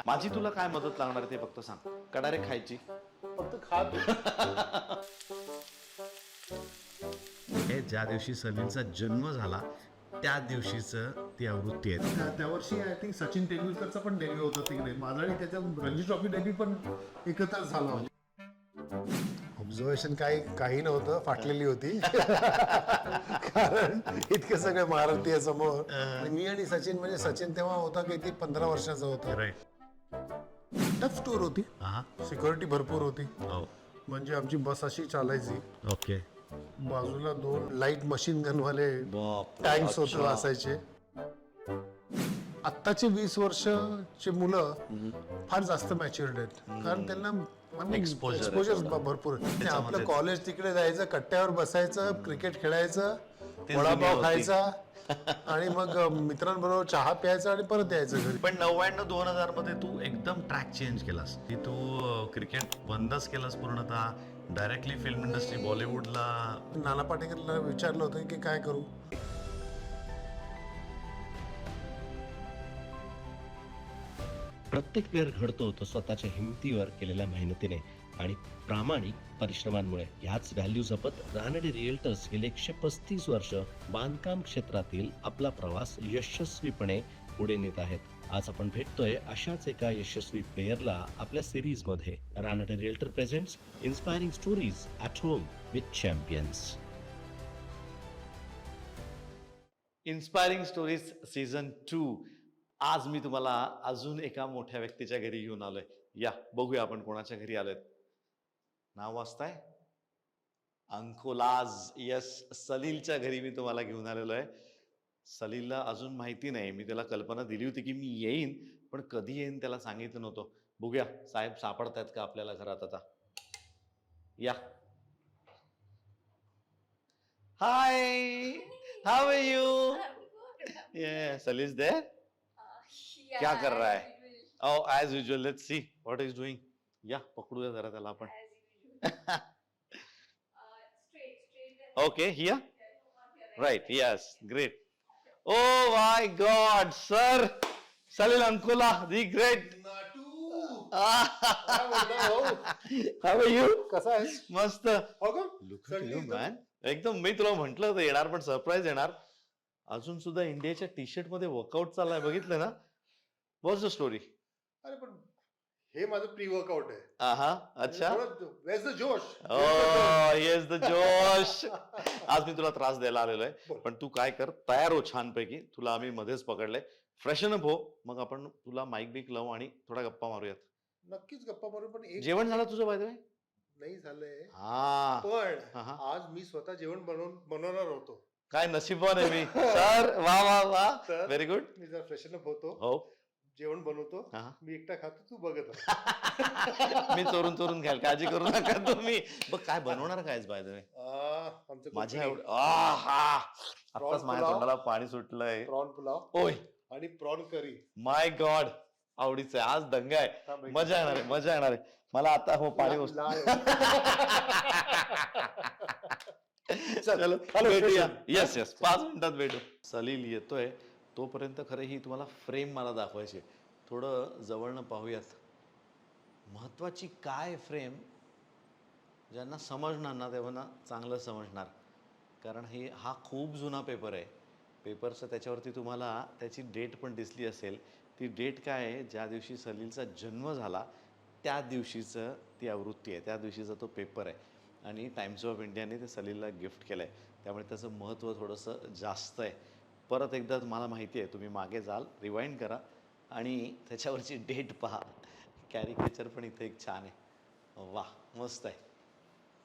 माझी तुला काय मदत लागणार ते फक्त सांग. का डायरेक्ट खायची? फक्त खा तू. हे ज्या दिवशी सलीलचा जन्म झाला त्या दिवशीचं ती आवृत्ती आहे. त्या वर्षी आय थिंक सचिन तेंडुलकरचा पण डेब्यू होता तिकडे. माझा आणि त्याच्या रणजी ट्रॉफी डेब्यू पण एकत्रच झाला होता. ऑब्झर्वेशन काही नव्हतं, फाटलेली होती. कारण इतके सगळे महारथी समोर. मी आणि सचिन, म्हणजे सचिन तेव्हा होता किती 15 वर्षाचा होता. टफ टूर होती, सिक्युरिटी भरपूर होती. म्हणजे आमची बस अशी चालायची, ओके, बाजूला 2 लाईट मशीन गनवाले टँक्स होते असायचे. आत्ताचे 20 वर्षाचे मुलं फार जास्त मॅच्युअर्ड आहेत, कारण त्यांना एक्सपोजर भरपूर. आपलं कॉलेज तिकडे जायचं, कट्ट्यावर बसायचं, क्रिकेट खेळायचं, वडापाव खायचा आणि मग मित्रांबरोबर चहा प्यायचा आणि परत यायचं घरी. पण 99-2000 मध्ये तू एकदम ट्रॅक चेंज केलास की तू क्रिकेट बंदच केलास पूर्णतः, डायरेक्टली फिल्म इंडस्ट्री, बॉलिवूडला. नाना पाटेकरला विचारलं होतं की काय करू. प्रत्येक प्लेअर घडतो तो स्वतःच्या हिमतीवर केलेल्या मेहनतीने आणि प्रामाणिक परिश्रमांमुळे. ह्याच व्हॅल्यू जपत रानडे रिअल्टर्स गेले 135 वर्ष बांधकाम क्षेत्रातील आपला प्रवास यशस्वीपणे पुढे नेत आहेत. आज आपण भेटतोय अशाच एका यशस्वी प्लेयरला आपल्या सिरीज मध्ये. Ranade realtor presents inspiring stories at home with champions. Inspiring stories season 2. आज मी तुम्हाला अजून एका मोठ्या व्यक्तीच्या घरी घेऊन आलोय. या बघूया आपण कोणाच्या घरी आलोय. नाव वाचताय? अंकोलाज. यस, सलीलच्या घरी मी तुम्हाला घेऊन आलेलो आहे. सलीलला अजून माहिती नाही. मी त्याला कल्पना दिली होती की मी येईन, पण कधी येईन त्याला सांगितलं नव्हतं. बघूया साहेब सापडतायत का आपल्याला घरात आता. या. हाय, हाउ आर यू? ये सलील देयर? क्या कर रहा है? Oh, as usual. Let's see what he's doing. या पकडूया जरा त्याला आपण. Okay, here? Right, yes, great. Oh my God, sir! Salil Ankola, the great. How are you? कसा आहेस? मस्त. Look at you, man. एकदम मी तुला म्हंटल होतं येणार, पण सरप्राईज येणार. अजून सुद्धा इंडियाच्या टी शर्ट मध्ये वर्कआउट चाललाय, बघितलं ना? What's the story? अरे पण हे माझं प्री वर्कआउट आहे. अच्छा. Where's the जोश? येस द जोश. आज मी तुला त्रास द्यायला आलेलो आहे, पण तू काय कर, तयार हो छानपैकी. तुला आम्ही मध्येच पकडलंय. फ्रेशन अप हो, मग आपण तुला माईक बिक लावू आणि थोडा गप्पा मारूयात. नक्कीच गप्पा मारू, पण जेवण झालं तुझं बाय द वे? नाही झालंय. हा, पण आज मी स्वतः जेवण बनवणार होतो. काय नशीबवान आहे मी. सर वा वा वा, व्हेरी गुड. मी जरा फ्रेशन अप होतो, हो, जेवण बनवतो. मी एकटा खातो, तू बघत. मी चोरून चोरून घ्याल, काळजी करू नका तुम्ही. बघ काय बनवणार काय बाय द वे? माझ्या आताच माझ्या तोंडाला पाणी सुटलंय. प्रॉन पुलाव ओय आणि प्रॉन करी. माय गॉड, आवडीचं आहे. आज दंगा आहे, मजा येणार आहे, मजा येणार आहे. मला आता हो पाणी चलो भेटूया. येस येस, 5 मिनिटात भेटू. सलील येतोय तोपर्यंत खरं ही तुम्हाला फ्रेम मला दाखवायची. थोडं जवळनं पाहूयात. महत्वाची काय फ्रेम, ज्यांना समजणार ना तेव्हा चांगलं समजणार. कारण हा खूप जुना पेपर आहे. पेपरचं त्याच्यावरती तुम्हाला त्याची डेट पण दिसली असेल. ती डेट काय आहे, ज्या दिवशी सलीलचा जन्म झाला त्या दिवशीचं ती आवृत्ती आहे, त्या दिवशीचा तो पेपर आहे. आणि टाइम्स ऑफ इंडियाने ते सलीलला गिफ्ट केलं आहे, त्यामुळे त्याचं महत्त्व थोडंसं जास्त आहे. परत एकदा मला माहिती आहे, तुम्ही मागे जाल, रिवाइंड करा आणि त्याच्यावरची डेट पहा. कॅरिकेचर पण इथे एक छान आहे. वा, मस्त आहे.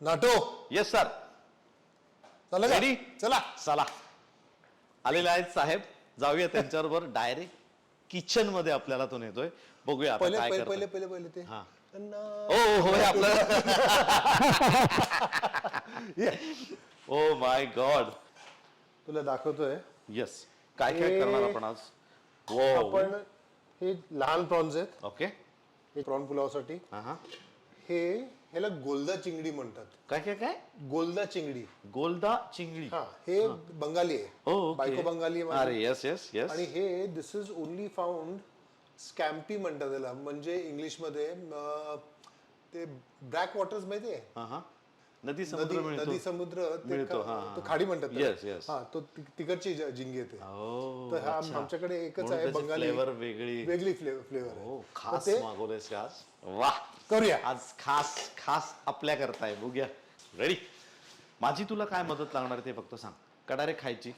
नाटो. Yes sir. रेडी? चला चला, आलेले आहेत साहेब. जाऊया त्यांच्याबरोबर. डायरेक्ट किचन मध्ये आपल्याला तो नेतोय. बघूया आता काय करतोय. पहिले ते. हा, हो आपलं. ओ माय गॉड, तुला दाखवतोय. येस, काय काय करणार आपण आज? आपण हे लहान प्रॉन्स आहेत. ओके, हे प्रॉन पुलावसाठी. ह्याला गोलदा चिंगडी म्हणतात. काय काय काय? गोलदा चिंगडी. गोलदा चिंगडी. हे बंगाली आहे. बायको बंगाली आहे. अरे येस येस येस. आणि हे दिस इज ओनली फाउंड स्कॅम्पी म्हणतात त्याला, म्हणजे इंग्लिशमध्ये ते ब्लॅक वॉटर्स माहितीये, हा हा नदी समुद्र मिळतो. नदी समुद्र ते मिळतो, हा, हा. तो खाडी म्हणतात त्याला. Yes, yes. हा, तो तिकडची झिंगे येते. हो, तर हा अच्छा. आमच्याकडे एकच म्हणून आहे त्याची बंगाली, flavor वेगळी. वेगळी फ्लेवर हो आहे. खास तर ते मागवलेस का आज? वाह करूया. आज खास खास आपल्या करताय बघूया. रेडी? माझी तुला काय मदत लागणार ते फक्त सांग. का डायरेक्ट खायची?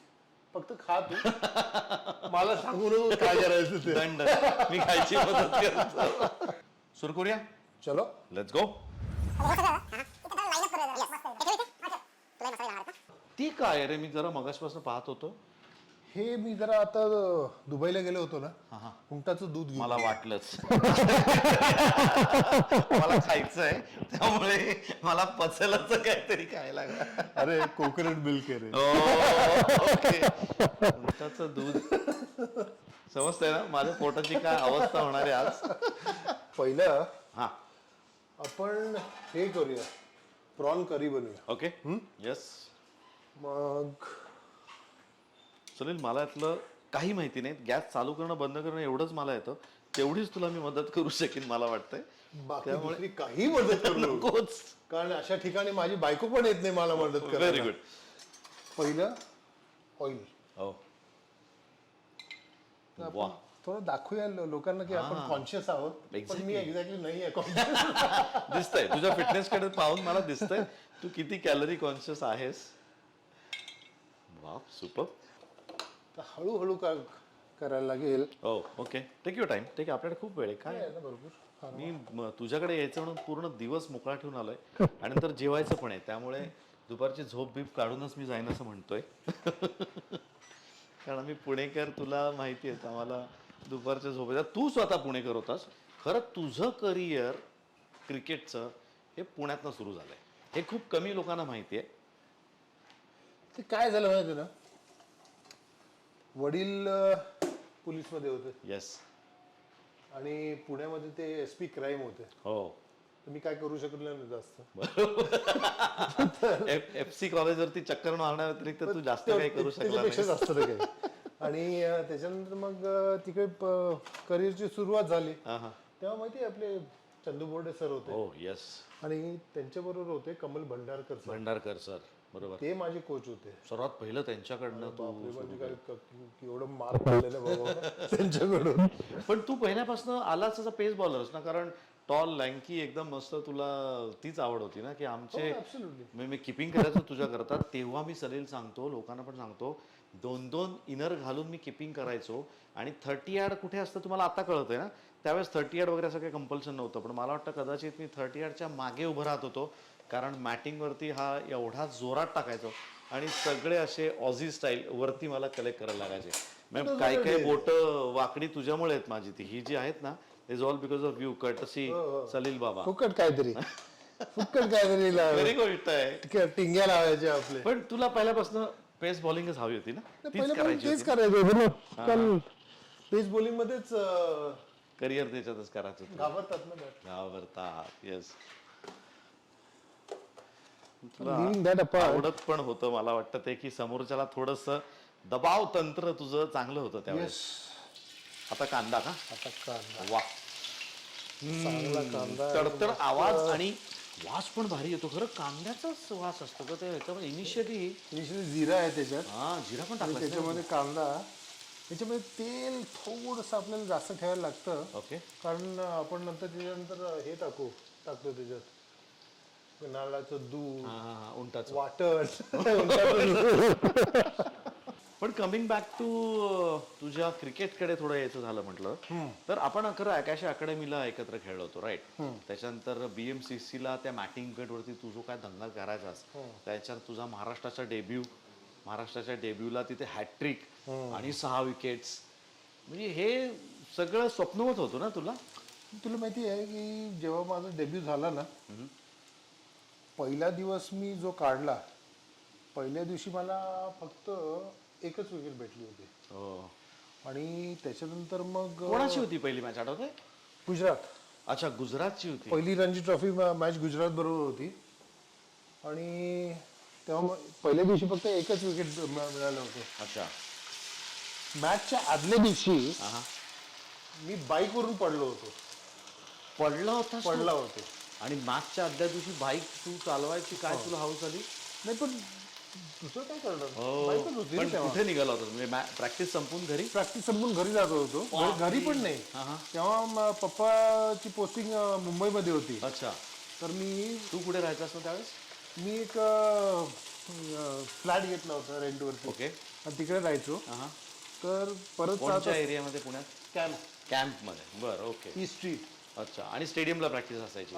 फक्त खा तू. मला सांगू नको काय करायचं ते. दंड मी खायची मदत करतो. सुरू करूया. चलो. Let's go. ती काय रे, मी जरा मगासपासून पाहत होतो. हे मी जरा आता दुबईला गेलो होतो ना, हा हा उंटाचं दूध घेऊन. मला वाटलंच. मला खायचंय त्यामुळे मला पचलच काहीतरी खायला लागलं. अरे कोकोनट मिल्क आहे रे. ओके. उंटाचं दूध. समजतंय ना माझ्या पोटाची काय अवस्था होणार आहे आज. पहिलं हा आपण हे करूया, प्रॉन करी बनवूया. Okay yes. मग सुनील मला यातलं काही माहिती नाही. गॅस चालू करणं बंद करणं एवढंच मला येतं. तेवढीच तुला मी मदत करू शकेन मला वाटतंय. बाकी दुसरी काही मदत करू नको. नकोच. कारण अशा ठिकाणी माझी बायको पण येत नाही मला मदत व्हेरी करायला. गुड. पहिलं ऑइल. हो वा. थोडं दाखवूया लोकांना की आपण कॉन्शियस आहोत. पण Exactly. मी एक्झॅक्टली नाही आहे कॉन्शियस. दिसतंय तुझ्या फिटनेस कडे पाहून मला दिसतंय तू किती कॅलरी कॉन्शियस आहेस. वा सुपर. तर हळूहळू करायला लागेल. हो okay take your time. Take. आपल्याकडे खूप वेळ आहे. काय आहे ना भरपूर. मी तुझ्याकडे यायचं म्हणून पूर्ण दिवस मोकळा ठेवून आलोय आणि नंतर जेवायचं पण आहे. त्यामुळे दुपारची झोप बीप काढूनच मी जाईन असं म्हणतोय. कारण मी पुणेकर, तुला माहिती आहे आम्हाला दुपारच्या झोपेचा. तू स्वतः पुणेकर होतास. खरं तुझं करिअर क्रिकेटचं हे पुण्यातनं सुरू झालंय. हे खूप कमी लोकांना माहिती आहे. ते काय झालं माहिती ना, वडील पोलीसमध्ये होते येस. आणि पुण्यामध्ये ते SP क्राईम होते. हो. तर मी काय करू शकलो नाही जास्त. FC कॉलेजवरती चक्कर मारण्या व्यतिरिक्त तू जास्त काही करू शकला त्याच्यापेक्षा नाही. जास्त नाही काही. आणि त्याच्यानंतर मग तिकडे करिअरची सुरुवात झाली. हा हा. तेव्हा माहिती आपले चंदू बोर्डे सर होते हो येस. आणि त्यांच्या बरोबर होते कमल भंडारकर सर. भंडारकर सर बरोबर. ते माझे कोच होते. सर्वात पहिलं त्यांच्याकडनं तू. बापरे, म्हणजे काय एवढं मार पडलेलं बाबा त्यांच्याकडून. पण तू पहिल्यापासून आलाच असा पेस बॉलरच ना, कारण टॉल लँकी एकदम मस्त. तुला तीच आवड होती ना की आमचे. Absolutely. मी किपिंग करायचो तुझ्या करता तेव्हा मी सलील सांगतो, लोकांना पण सांगतो, 2-2 इनर घालून मी किपिंग करायचो. आणि 30 यार्ड कुठे असतं तुम्हाला आता कळतंय ना, त्यावेळेस 30 यार्ड वगैरे असं काही कंपल्शन नव्हतं. पण मला वाटतं कदाचित मी 30 यार्डच्या मागे उभं राहत होतो, कारण मॅटिंगवरती हा एवढा जोरात टाकायचो आणि सगळे असे ऑझी स्टाईल वरती मला कलेक्ट करायला लागायचे. म्हणजे काही काही बोट वाकडी तुझ्यामुळे आहेत माझी. ती ही जी आहेत ना, is all because of you. Courtesy Salil बाबा. फुकट काहीतरी व्हेरी गोष्ट आहे. टिंग्या लावायचे आपले. पण तुला पहिल्यापासून पेस बॉलिंगच हवी होती ना, तीच पहिलं करायची तेच होती. करायचं होतं ना. पण पेस बॉलिंग मध्येच करिअर त्याच्यातच करायचं होतं. घाबरतात ना bat. घाबरतात. येस. Leaving that apart. आवडत पण होतं मला वाटतं ते की समोरच्याला थोडस दबाव तंत्र तुझं चांगलं होतं त्यावेळेस. आता कांदा का? आता कांदा. वा. चांगला कांदा. तडतड आवाज आणि वास पण भारी येतो. खरं कांद्याचाच वास असतो का ते ह्याच्यामध्ये इनिशियली. जिरा आहे त्याच्यात. हा जिरा पण आणि टाकला त्याच्यामध्ये कांदा. त्याच्यामध्ये तेल थोडंसं आपल्याला जास्त ठेवायला लागतं. ओके. कारण आपण नंतर त्याच्यानंतर हे टाकतो त्याच्यात नारळाचं दूध, उंटाचं. वाटण. पण कमिंग बॅक टू तुझ्या क्रिकेटकडे थोडं यायचं झालं म्हटलं तर आपण खरं आकाशी अकॅडमीला एकत्र खेळलो होतो राईट. त्याच्यानंतर BMCC ला त्या मॅटिंग गटवरती तू जो काय दंगा करायचास, त्याच्यात तुझा महाराष्ट्राच्या डेब्यूला तिथे हॅट्रिक आणि 6 विकेट्स. म्हणजे हे सगळं स्वप्नवत होतं ना तुला. तुला माहिती आहे की जेव्हा माझा डेब्यू झाला ना, पहिला दिवस मी जो काढला, पहिल्या दिवशी मला फक्त एकच विकेट भेटली होती. आणि त्याच्यानंतर मग कोणाची होती पहिली मॅच आठवते? गुजरात. अच्छा गुजरातची होती. पहिली रणजी ट्रॉफी मॅच गुजरात बरोबर होती. आणि तेव्हा पहिल्या दिवशी फक्त एकच विकेट मिळालं होतं. अच्छा. मॅचच्या आदल्या दिवशी मी बाईकवरून पडलो होतो. पडला होता पडला होतो. आणि मॅचच्या आदल्या दिवशी बाईक तू चालवायची काय तुला हाऊस आली? नाही पण दुसरं काय करणार, हो. बाईकच होती ना पण तेव्हा. कुठे निघाला होता म्हणजे प्रॅक्टिस संपून घरी? प्रॅक्टिस संपून घरी जात होतो. घरी पण नाही, तेव्हा पप्पाची पोस्टिंग मुंबईमध्ये होती. अच्छा. तर मी तू कुठे राहायचास ना त्यावेळेस? एक फ्लॅट घेतला होता रेंटवरती ओके. आणि तिकडे राहायचो. तर परत कोणत्या एरियामध्ये पुण्यात? कॅम्प कॅम्प मध्ये. बरं, ओके. E street. अच्छा. आणि स्टेडियमला प्रॅक्टिस असायची?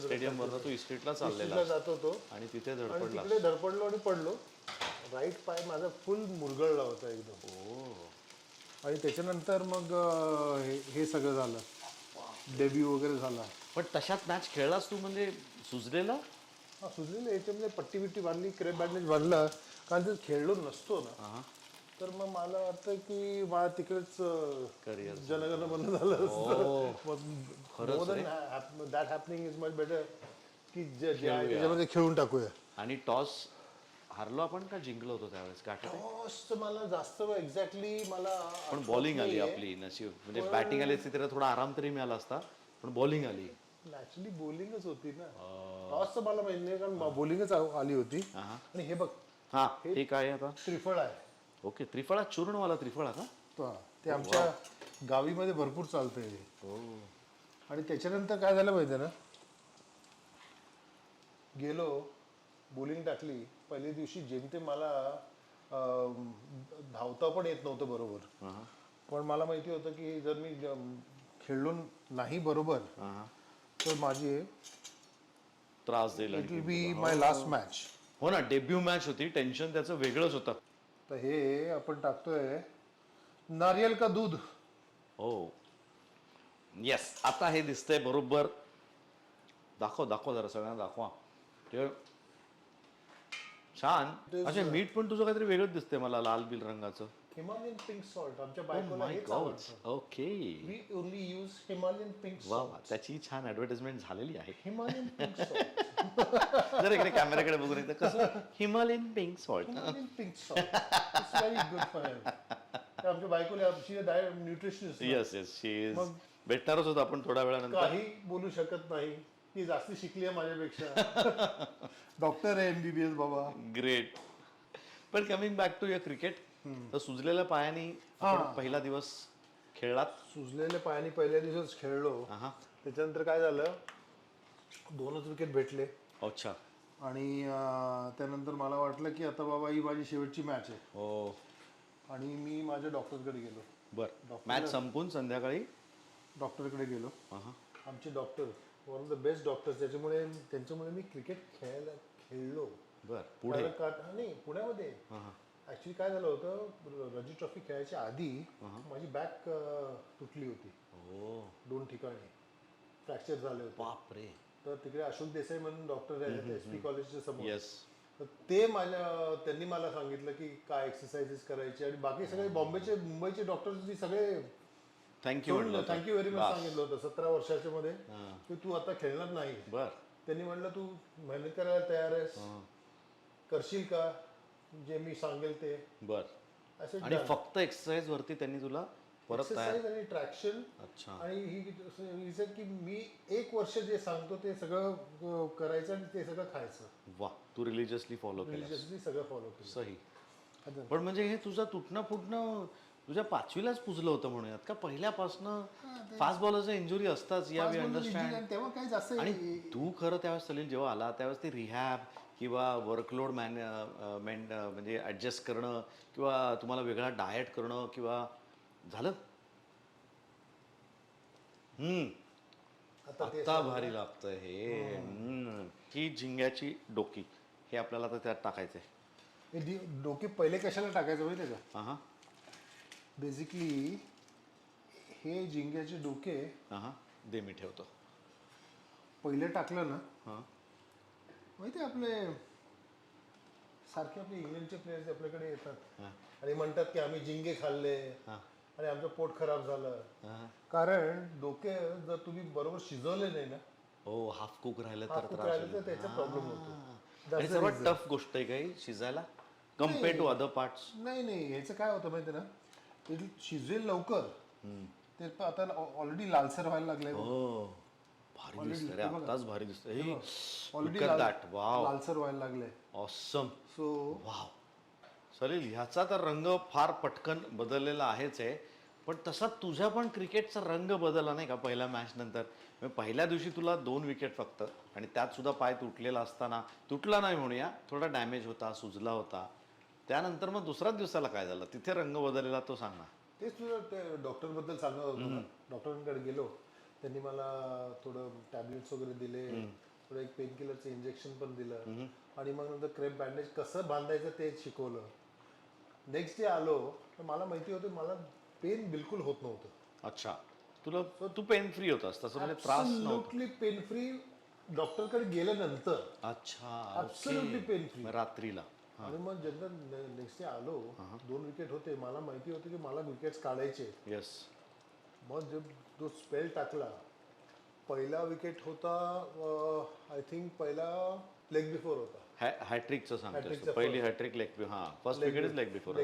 स्टेडियम वरनं तू इस्ट्रीटला चाललेला जात होतो आणि तिथे आणि धडपडला. तिकडे धडपडलो आणि पडलो. राईट पाय माझा फुल मुरगळला होता एकदम. आणि त्याच्यानंतर मग हे सगळं झालं, डेब्यू वगैरे झाला. पण तशात मॅच खेळलास तू म्हणजे सुजलेला? हा, सुचलेलं याच्यामध्ये पट्टी बिट्टी बांधली, क्रेप बँडेज बांधला. कारण जर खेळलो नसतो ना तर मग मला वाटतं की मला तिकडेच करिअर जनगण बंद झालं असतं. That happening is much better की त्याच्यामध्ये खेळून टाकूया. आणि टॉस हारलो आपण का जिंकलो होतो त्यावेळेस काय आठवतंय? टॉस मला जास्त एक्झॅक्टली मला पण बॉलिंग आली आपली नशीब. म्हणजे बॅटिंग आली असती तर थोडा आराम तरी मिळाला असता, पण बॉलिंग आली. ऍक्च्युली बॉलिंगच होती ना. टॉस तर मला माहिती नाही कारण बॉलिंगच आली होती. आणि हे बघ, हा हे काय आता? त्रिफळ आहे. ओके. त्रिफळा, चूर्णवाला त्रिफळा का? ते आमच्या गावीमध्ये भरपूर चालतंय. आणि त्याच्यानंतर काय झालं माहिती ना, गेलो बॉलिंग टाकली. पहिल्या दिवशी जेमतेम मला धावता पण येत नव्हतं बरोबर. पण मला माहिती होतं की जर मी खेळलो नाही बरोबर तर माझी त्रास देईल. It will be my last match. हो ना, डेब्यू मॅच होती, टेन्शन त्याचं वेगळंच होतं. तर हे आपण टाकतोय नारियल का दूध. हो येस. आता हे दिसतंय बरोबर. दाखव दाखव जरा सगळ्यांना दाखवा. ते छान. अच्छा, मीठ पण तुझं काहीतरी वेगळंच दिसतंय मला, लाल बिल रंगाचं. Himalayan pink salt. आमच्या बायकोला हेच आवडतं. Okay. We only use Himalayan pink वा सॉल्ट. वा, त्याची छान ऍडव्हर्टाइजमेंट झालेली आहे. Himalayan pink salt. जर इकडे कॅमेराकडे बघून एकदा कसं Himalayan pink salt. Himalayan pink salt. It's very good for health. आमच्या बायकोला nutritionist. Yes yes, she is. भेटणारच होतो आपण थोड्या वेळानंतर. काही बोलू शकत नाही. ती जास्त शिकली आहे माझ्यापेक्षा. डॉक्टर आहे, MBBS बाबा. ग्रेट. पण coming back to your cricket, तर सुजलेल्या पायानी आपण पहिला दिवस खेळलात. सुजलेल्या पायाने पहिल्या दिवसच खेळलो. त्याच्यानंतर काय झालं, 2च विकेट भेटले. अच्छा. आणि त्यानंतर मला वाटलं की आता बाबा ही माझी शेवटची मॅच आहे. हो. आणि मी माझ्या डॉक्टरकडे गेलो. बर. मॅच संपून संध्याकाळी डॉक्टरकडे गेलो. आमचे doctor one of the best doctors. त्यांच्यामुळे मी क्रिकेट खेळलो. बर. पुढे नाही, पुण्यामध्ये. ऍक्च्युली काय झालं होतं, रणजी ट्रॉफी खेळायच्या आधी माझी बॅक तुटली होती. 2 ठिकाणी फ्रॅक्चर झाले होते. बापरे. तर तिकडे अशोक देसाई म्हणून डॉक्टर आहेत SP कॉलेजच्या समोर. येस. तर त्यांनी मला सांगितलं की काय एक्सरसाइजेस करायचे. आणि बाकी सगळे बॉम्बेचे मुंबईचे डॉक्टर्स सगळे थँक्यू थँक्यू व्हेरी मच सांगितलं होतं 17 वर्षाच्या मध्ये की तू आता खेळणार नाही. बर. त्यांनी म्हटलं तू मेहनत करायला तयार आहेस, करशील का जे मी सांगेल ते. बर. आणि फक्त एक्सरसाइज वरती त्यांनी तुला परत एक्सरसाइज आणि ट्रॅक्शन. अच्छा. आणि ही की मी 1 वर्ष जे सांगतो ते सगळं करायचं आणि ते सगळं खायचं. वा, तू रिलिजियसली फॉलो केलं. रिलिजियसली सगळं फॉलो केलं. सही. पण म्हणजे हे तुझं तुटणं फुटणं तुझ्या 5वीलाच पुजलं होतं म्हणूयात का? पहिल्यापासनं फास्ट बॉलरचं इंजुरी असताच, या वी अंडरस्टँड. तेव्हा काही जास्त. आणि तू खरं त्यावेळेस सलील जेव्हा आला त्यावेळेस ते रिहॅब किंवा वर्कलोड म्हणजे ऍडजस्ट करणं किंवा तुम्हाला वेगळा डाएट करणं किंवा झालं. आता भारी लागतंय हे. ही झिंग्याची डोकी, हे आपल्याला आता त्यात टाकायचंय. डोके पहिले कशाला टाकायचं माहिती का? बेसिकली हे झिंग्याचे डोके दे मी ठेवतो. पहिले टाकलं ना, माहिती आपले सारखे आपले इंग्लंडचे प्लेयर्स आपल्याकडे येतात आणि म्हणतात की आम्ही झिंगे खाल्ले आणि आमचं पोट खराब झालं. कारण डोके जर तुम्ही बरोबर शिजवले नाही ना, हो, हाफ कुक राहिलं तर त्याचा प्रॉब्लेम होतो. आणि सर्वात टफ गोष्ट आहे काही शिजायला कम्पेअर टू अदर पार्ट्स. नाही, ह्याचं काय होतं माहिती ना, ते शिजवेल लवकर, ते पण आता ऑलरेडी लालसर व्हायला लागलंय हो भारी दिसतंय रे, आताच भारी दिसतंय. ऑलरेडी वाव लालसर व्हायला लागलंय. ऑसम. सो वाव सलील, ह्याचा तर रंग फार पटकन बदललेला आहेच आहे, पण तसा तुझा पण क्रिकेटचा रंग बदलला नाही का पहिल्या मॅच नंतर? पहिल्या दिवशी तुला 2 विकेट फक्त, आणि त्यात सुद्धा पाय तुटलेला असताना, तुटला नाही म्हणूया, थोडा डॅमेज होता, सुजला होता. त्यानंतर मग दुसऱ्याच दिवसाला काय झालं, तिथे रंग बदललेला तो सांग ना. तेच तुझं ते डॉक्टरबद्दल सांगत होतो ना. डॉक्टरांकडे गेलो, त्यांनी मला थोडं टॅबलेट्स वगैरे दिले, थोडं एक पेन किलरचं इंजेक्शन पण दिलं, आणि मग नंतर क्रेप बँडेज कसं बांधायचं ते शिकवलं. नेक्स्ट डे आलो तर मला माहिती होतं मला पेन बिलकुल होत नव्हतं. अच्छा, तुला तू पेन फ्री होतास तसं, म्हणजे त्रास नव्हता. Absolutely pain free. डॉक्टरकडे गेल्यानंतर अच्छा, ॲब्सोल्युटली पेन फ्री. मग रात्रीला आणि मग जेव्हा नेक्स्ट डे आलो, 2 विकेट होते, मला माहिती होतं की मला विकेट्स काढायचे. येस. मग जे तो स्पेल टाकला, पहिला विकेट होता आय थिंक पहिला लेग बिफोर होता. हॅट्रिकचं सांगतोय Hat-trickचा पहिली हॅट्रिक लेग, हां first wicket is leg before.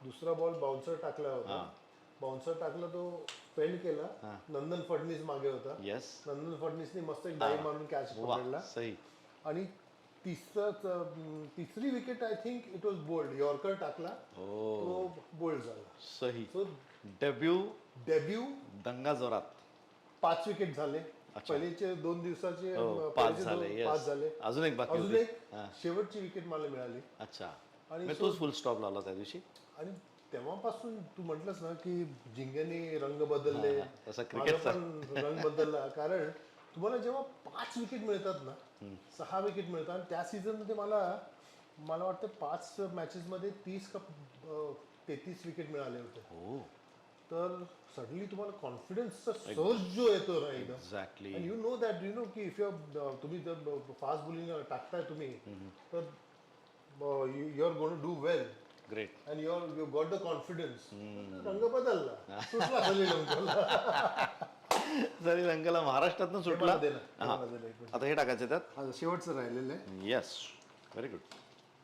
दुसरा बॉल बाउन्सर टाकला होता. बाउन्सर टाकला, तो फेल्ड केला. नंदन फडणीस मागे होता. येस. नंदन फडणीसने मस्त एक डाईव्ह मारून कॅच पकडला. सही. आणि तिसरी wicket I think it was bowled, yorker टाकला, तो बोल्ड झाला. सही. सो डेब्यू दंगा जोरात. 5 विकेट झाले. पहिलेचे 2 दिवसाचे 5 झाले. 5 झाले. अजून एक बाकी अजून होती. एक शेवटची विकेट मला मिळाली. अच्छा, आणि आणि तोच फुल स्टॉप लावला त्या दिवशी. आणि तेव्हापासून तू म्हटलंस ना की जिंग्याने रंग बदलले, तसा माझा क्रिकेटचा पण रंग बदलला. कारण तुम्हाला जेव्हा 5 विकेट मिळतात ना, 6 विकेट मिळतात, आणि त्या सीझन मध्ये मला वाटतं 5 मॅचेस मध्ये 30 का 33 विकेट मिळाले होते. हो तर सडनली तुम्हाला कॉन्फिडन्सचा सर्ज जो येतो ना एकदम. Exactly. You know that you know की इफ तुम्ही जर फास्ट बॉलिंग टाकताय तुम्ही, तर you are going to do well. Great. And you got the confidence. रंग बदलला, सुटला सलील अंकलला. सलील अंकलला महाराष्ट्रातनं सुटला. दे ना, हा. मला दे ना एक मिनिट. आता हे टाकायचं त्यात. हा, शेवटचं राहिलेलं आहे. Yes, very good.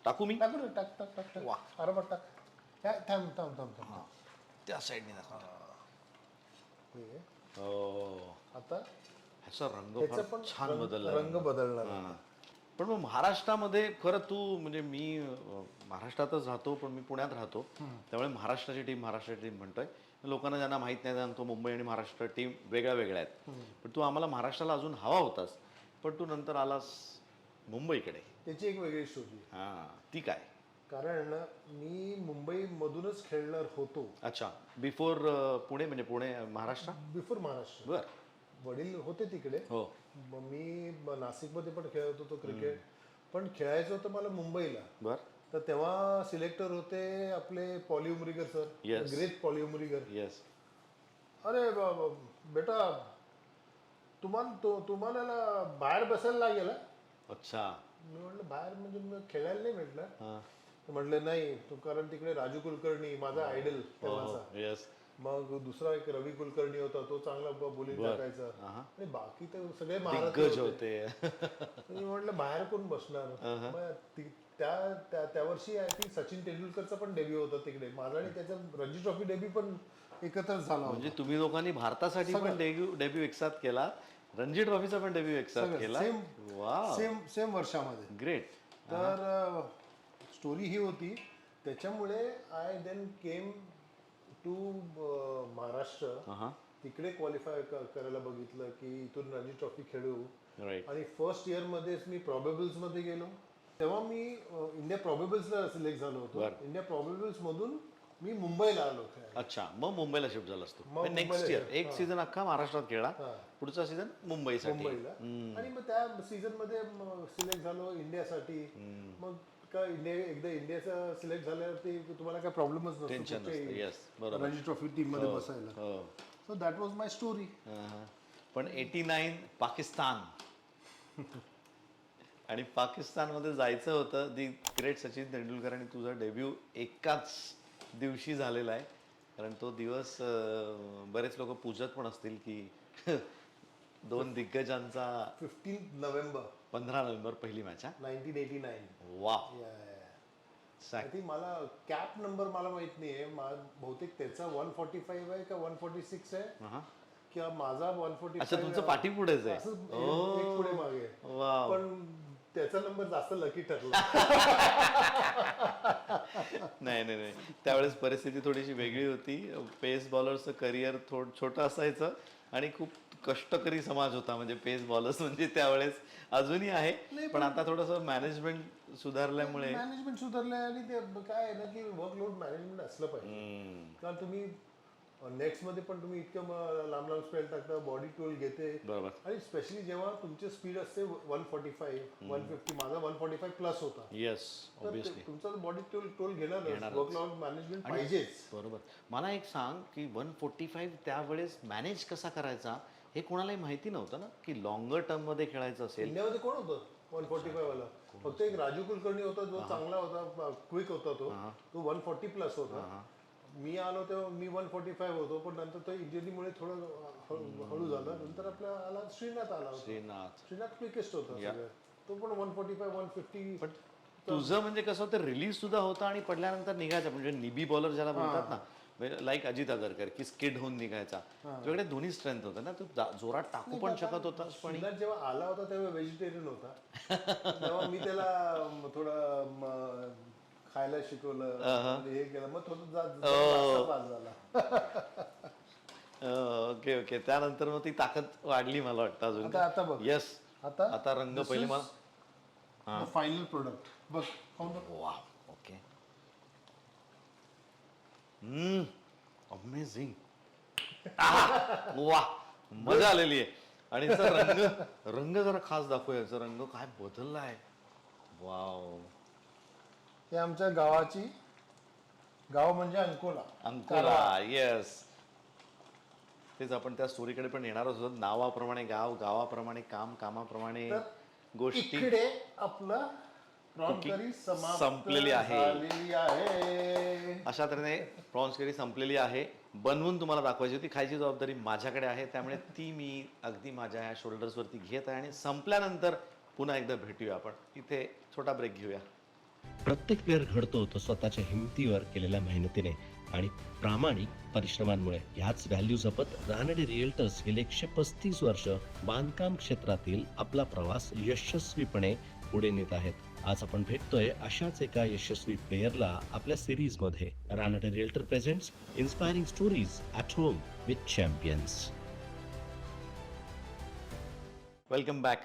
टाकू मी? टाकू ना, टाक टाक टाक टाक. आरामात टाक. थांब थांब थांब थांब. त्या साईडने दाखव. हे, हो, आता ह्याचा रंग ह्याचा फार पण छान बदलला. रंग बदलणार. हां. पण मग महाराष्ट्रामध्ये खरं तू, म्हणजे मी महाराष्ट्रातच राहतो, पण मी पुण्यात राहतो, त्यामुळे महाराष्ट्राची टीम म्हणतोय. लोकांना ज्यांना माहित नाही सांगतो, मुंबई आणि महाराष्ट्र टीम वेगळ्या वेगळ्या आहेत. पण तू आम्हाला महाराष्ट्राला अजून हवा होतास, पण तू नंतर आलास मुंबईकडे. त्याची एक वेगळी स्टोरी. हां, ती काय? कारण मी मुंबईमधूनच खेळणार होतो. अच्छा, बिफोर पुणे, म्हणजे पुणे महाराष्ट्र. बिफोर महाराष्ट्र. बर. वडील होते तिकडे. हो. मग मी नाशिकमध्ये पण खेळत होतो क्रिकेट, पण खेळायचं होतं मला मुंबईला. बर. तर तेव्हा सिलेक्टर होते आपले poly Umrigar sir. Yes. Great poly Umrigar. Yes. अरे बेटा, तुम्हाला बाहेर बसायला लागेल. अच्छा. मी म्हटलं बाहेर म्हणजे मी खेळायला नाही म्हटलं. हां. तर म्हटलं नाही, कारण तिकडे राजू कुलकर्णी माझा आयडल तेव्हाचा. येस. मग दुसरा एक रवी कुलकर्णी होता, तो चांगला बोलिंग टाकायचा. आणि बाकी तर सगळे महाराष्ट्र दिग्गज होते. मी म्हटलं बाहेर कोण बसणार. मग त्या वर्षी आय थिंक सचिन तेंडुलकरचा पण डेब्यू होता तिकडे. माझा आणि त्याचा रणजी ट्रॉफी डेब्यू पण एकत्रच झाला होता. म्हणजे तुम्ही लोकांनी भारतासाठी पण डेब्यू एकसाथ केला, रणजी ट्रॉफीचा पण डेब्यू एकसाथ केला. सेम वर्षामध्ये. ग्रेट. तर स्टोरी ही होती. त्याच्यामुळे I then came to Maharashtra. तिकडे क्वालिफाय करायला बघितलं की इथून रणजी ट्रॉफी खेळू. राईट. आणि फर्स्ट इयर मध्येच मी प्रोबेबल्स मध्ये गेलो. तेव्हा मी इंडिया प्रोबेबल्सला सिलेक्ट झालो होतो. इंडिया प्रोबेबल्स मधून मी मुंबईला आलो. अच्छा, मग मुंबईला शिफ्ट झालास तू. मग नेक्स्ट इयर एक सीझन अख्खा महाराष्ट्रात खेळला, पुढचा सीझन मुंबईसाठी. मुंबईला. आणि मग त्या सीझन मध्ये सिलेक्ट झालो इंडियासाठी. मग काय एकदा इंडियाचा सिलेक्ट झाल्यावरती तुम्हाला काय प्रॉब्लेमच नसतो रणजी ट्रॉफी टीम मध्ये बसायला. So that was my story. पण 89 पाकिस्तान आणि पाकिस्तानमध्ये जायचं होतं. दी ग्रेट सचिन तेंडुलकर आणि तुझा डेब्यू एकाच दिवशी झालेला आहे. कारण तो दिवस बरेच लोक पूजत पण असतील की 2 दिग्गजांचा. 15 नोव्हेंबर 15 नोव्हेंबर पहिली मॅच. 1989. वा. आय थिंक मला कॅप नंबर मला माहित नाहीये बहुतेक त्याचा 145 आहे का 146 आहे किंवा माझा 145. अच्छा, तुमचं पाठी पुढेच आहे. असं एक पुढे मागे. वाव. पण त्याचा नंबर जास्त लकी ठरला. नाही नाही नाही, त्यावेळेस परिस्थिती थोडीशी वेगळी होती. पेस बॉलरचं करिअर छोटं असायचं आणि खूप कष्टकरी समाज होता. म्हणजे पेस बॉलर्स म्हणजे त्यावेळेस अजूनही आहे, पण आता थोडंसं मॅनेजमेंट सुधारल्यामुळे मॅनेजमेंट सुधारलंय आणि ते काय आहे ना की वर्कलोड मॅनेजमेंट असलं पाहिजे. कारण तुम्ही नेक्स्ट मध्ये पण तुम्ही इतकं लांब लांब स्पेल टाकता, बॉडी टोल घेते. बरोबर. आणि स्पेशली जेव्हा तुमची स्पीड असते 145 150, माझा 145 प्लस होता. येस, तर ऑब्विसली. तुमचा बॉडी टोल घेणार, वर्कलोड मॅनेजमेंट पाहिजेच. बरोबर. मला एक सांग की 145 त्यावेळेस मॅनेज कसा करायचा हे कोणालाही माहिती नव्हतं ना, की लॉंगर टर्म मध्ये खेळायचं असेल. इंडियामध्ये कोण होतं 145 वाला? फक्त एक राजू कुलकर्णी होता जो चांगला होता, क्विक होता. तो 140 प्लस होता. मी आलो तेव्हा मी 145 होतो, पण नंतर तो इंजुरीमुळे थोडं हळू झालं. नंतर आपला आला श्रीनाथ आला होता. श्रीनाथ क्विकेस्ट होता सगळ्यात. तो पण 145 150. पण तुझं म्हणजे कसं होतं, रिलीज सुद्धा होता आणि पडल्यानंतर निघायचा. म्हणजे निबी बॉलर ज्याला बोलतात ना, लाईक अजित अगरकर, की स्किड होऊन निघायचा. तुझ्याकडे दोन्ही स्ट्रेंथ होतं ना, तू जोरात टाकू पण शकत होतास. पण श्रीनाथ जेव्हा आला होता तेव्हा व्हेजिटेरियन होता. तेव्हा मी त्याला थोडं खायला शिकवलं, हे केलं, मग थोडं जास्त पास झाला. Okay okay. त्यानंतर मग ती ताकद वाढली मला वाटतं अजून. आता बघ. येस, आता रंग पहिले मला फायनल प्रोडक्ट बघ. वा, ओके. अमेझिंग. वा, मजा आलेली आहे. आणि याचा रंग जरा खास दाखवूया. याचा रंग काय बदललाय. वाव. हे आमच्या गावाची, गाव म्हणजे अंकोला. येस, तेच आपण त्या स्टोरीकडे पण येणार होतो. नावाप्रमाणे गाव, गावाप्रमाणे काम, कामाप्रमाणे गोष्टी. इकडे आपलं प्रॉन्स करी संपलेली आहे. आहे. अशा तऱ्हेने प्रॉन्स करी संपलेली आहे. बनवून तुम्हाला दाखवायची होती. खायची जबाबदारी माझ्याकडे आहे, त्यामुळे ती मी अगदी माझ्या ह्या शोल्डर्सवरती घेत आहे. आणि संपल्यानंतर पुन्हा एकदा भेटूया आपण. इथे छोटा ब्रेक घेऊया. प्रत्येक प्लेअर घडतो तो स्वतःच्या हिमतीवर केलेल्या मेहनतीने आणि प्रामाणिक परिश्रमांमुळे. ह्याच व्हॅल्यू जपत रानडे रिअल्टर्स गेले 135 वर्ष बांधकाम क्षेत्रातील आपला प्रवास यशस्वीपणे पुढे नेत आहेत. आज आपण भेटतोय अशाच एका यशस्वी प्लेयरला आपल्या सिरीज मध्ये. Ranade realtor presents inspiring stories at home with champions. Welcome back.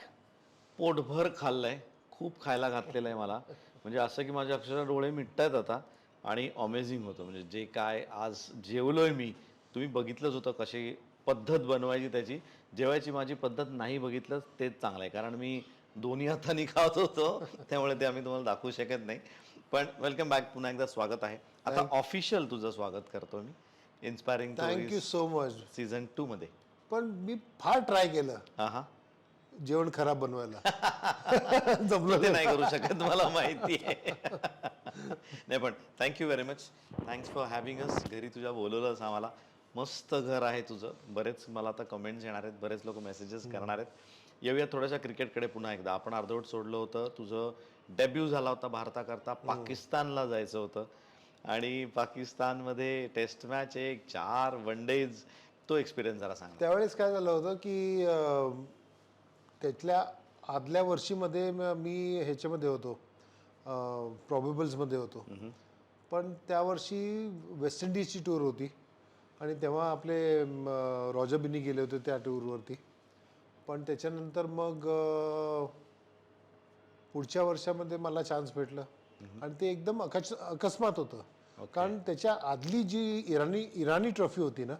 पोटभर खाल्लंय, खूप खायला घातलेलं आहे मला. म्हणजे असं की माझे अक्षरशः डोळे मिटतायत आता. आणि अमेझिंग होतं. म्हणजे जे काय आज जेवलोय मी, तुम्ही बघितलंच होतं कशी पद्धत बनवायची त्याची. जेवायची माझी पद्धत नाही बघितलं तेच चांगलं आहे, कारण मी दोन्ही हातांनी खात होतो, त्यामुळे ते आम्ही तुम्हाला दाखवू शकत नाही. पण वेलकम बॅक, पुन्हा एकदा स्वागत आहे. आता ऑफिशियल तुझं स्वागत करतो मी inspiring thank you so much. Season 2 मध्ये. पण मी फार ट्राय केलं हा जेवण खराब बनवायला. जमलं ते नाही करू शकत, मला माहिती आहे. नाही, पण thank you very much. Thanks for having us. घरी तुझ्या बोलवलंस आम्हाला. मस्त घर आहे तुझं. बरेच मला आता कमेंट्स येणार आहेत, बरेच लोक मेसेजेस करणार आहेत. येऊया थोड्याशा क्रिकेटकडे पुन्हा एकदा. आपण अर्धवट सोडलं होतं. तुझं डेब्यू झाला होता भारताकरता. पाकिस्तानला जायचं होतं आणि पाकिस्तानमध्ये टेस्ट मॅच, 4 वन डेज, तो एक्सपिरियन्स जरा सांग. त्यावेळेस काय झालं होतं की त्यातल्या आदल्या वर्षीमध्ये मी ह्याच्यामध्ये होतो, प्रॉबेबल्समध्ये होतो. पण त्या वर्षी वेस्ट इंडिजची टूर होती आणि तेव्हा आपले रॉजर बिनी गेले होते त्या टूरवरती. पण त्याच्यानंतर मग पुढच्या वर्षामध्ये मला चान्स भेटलं आणि ते एकदम अकस्मात होतं. कारण त्याच्या आदली जी इराणी ट्रॉफी होती ना,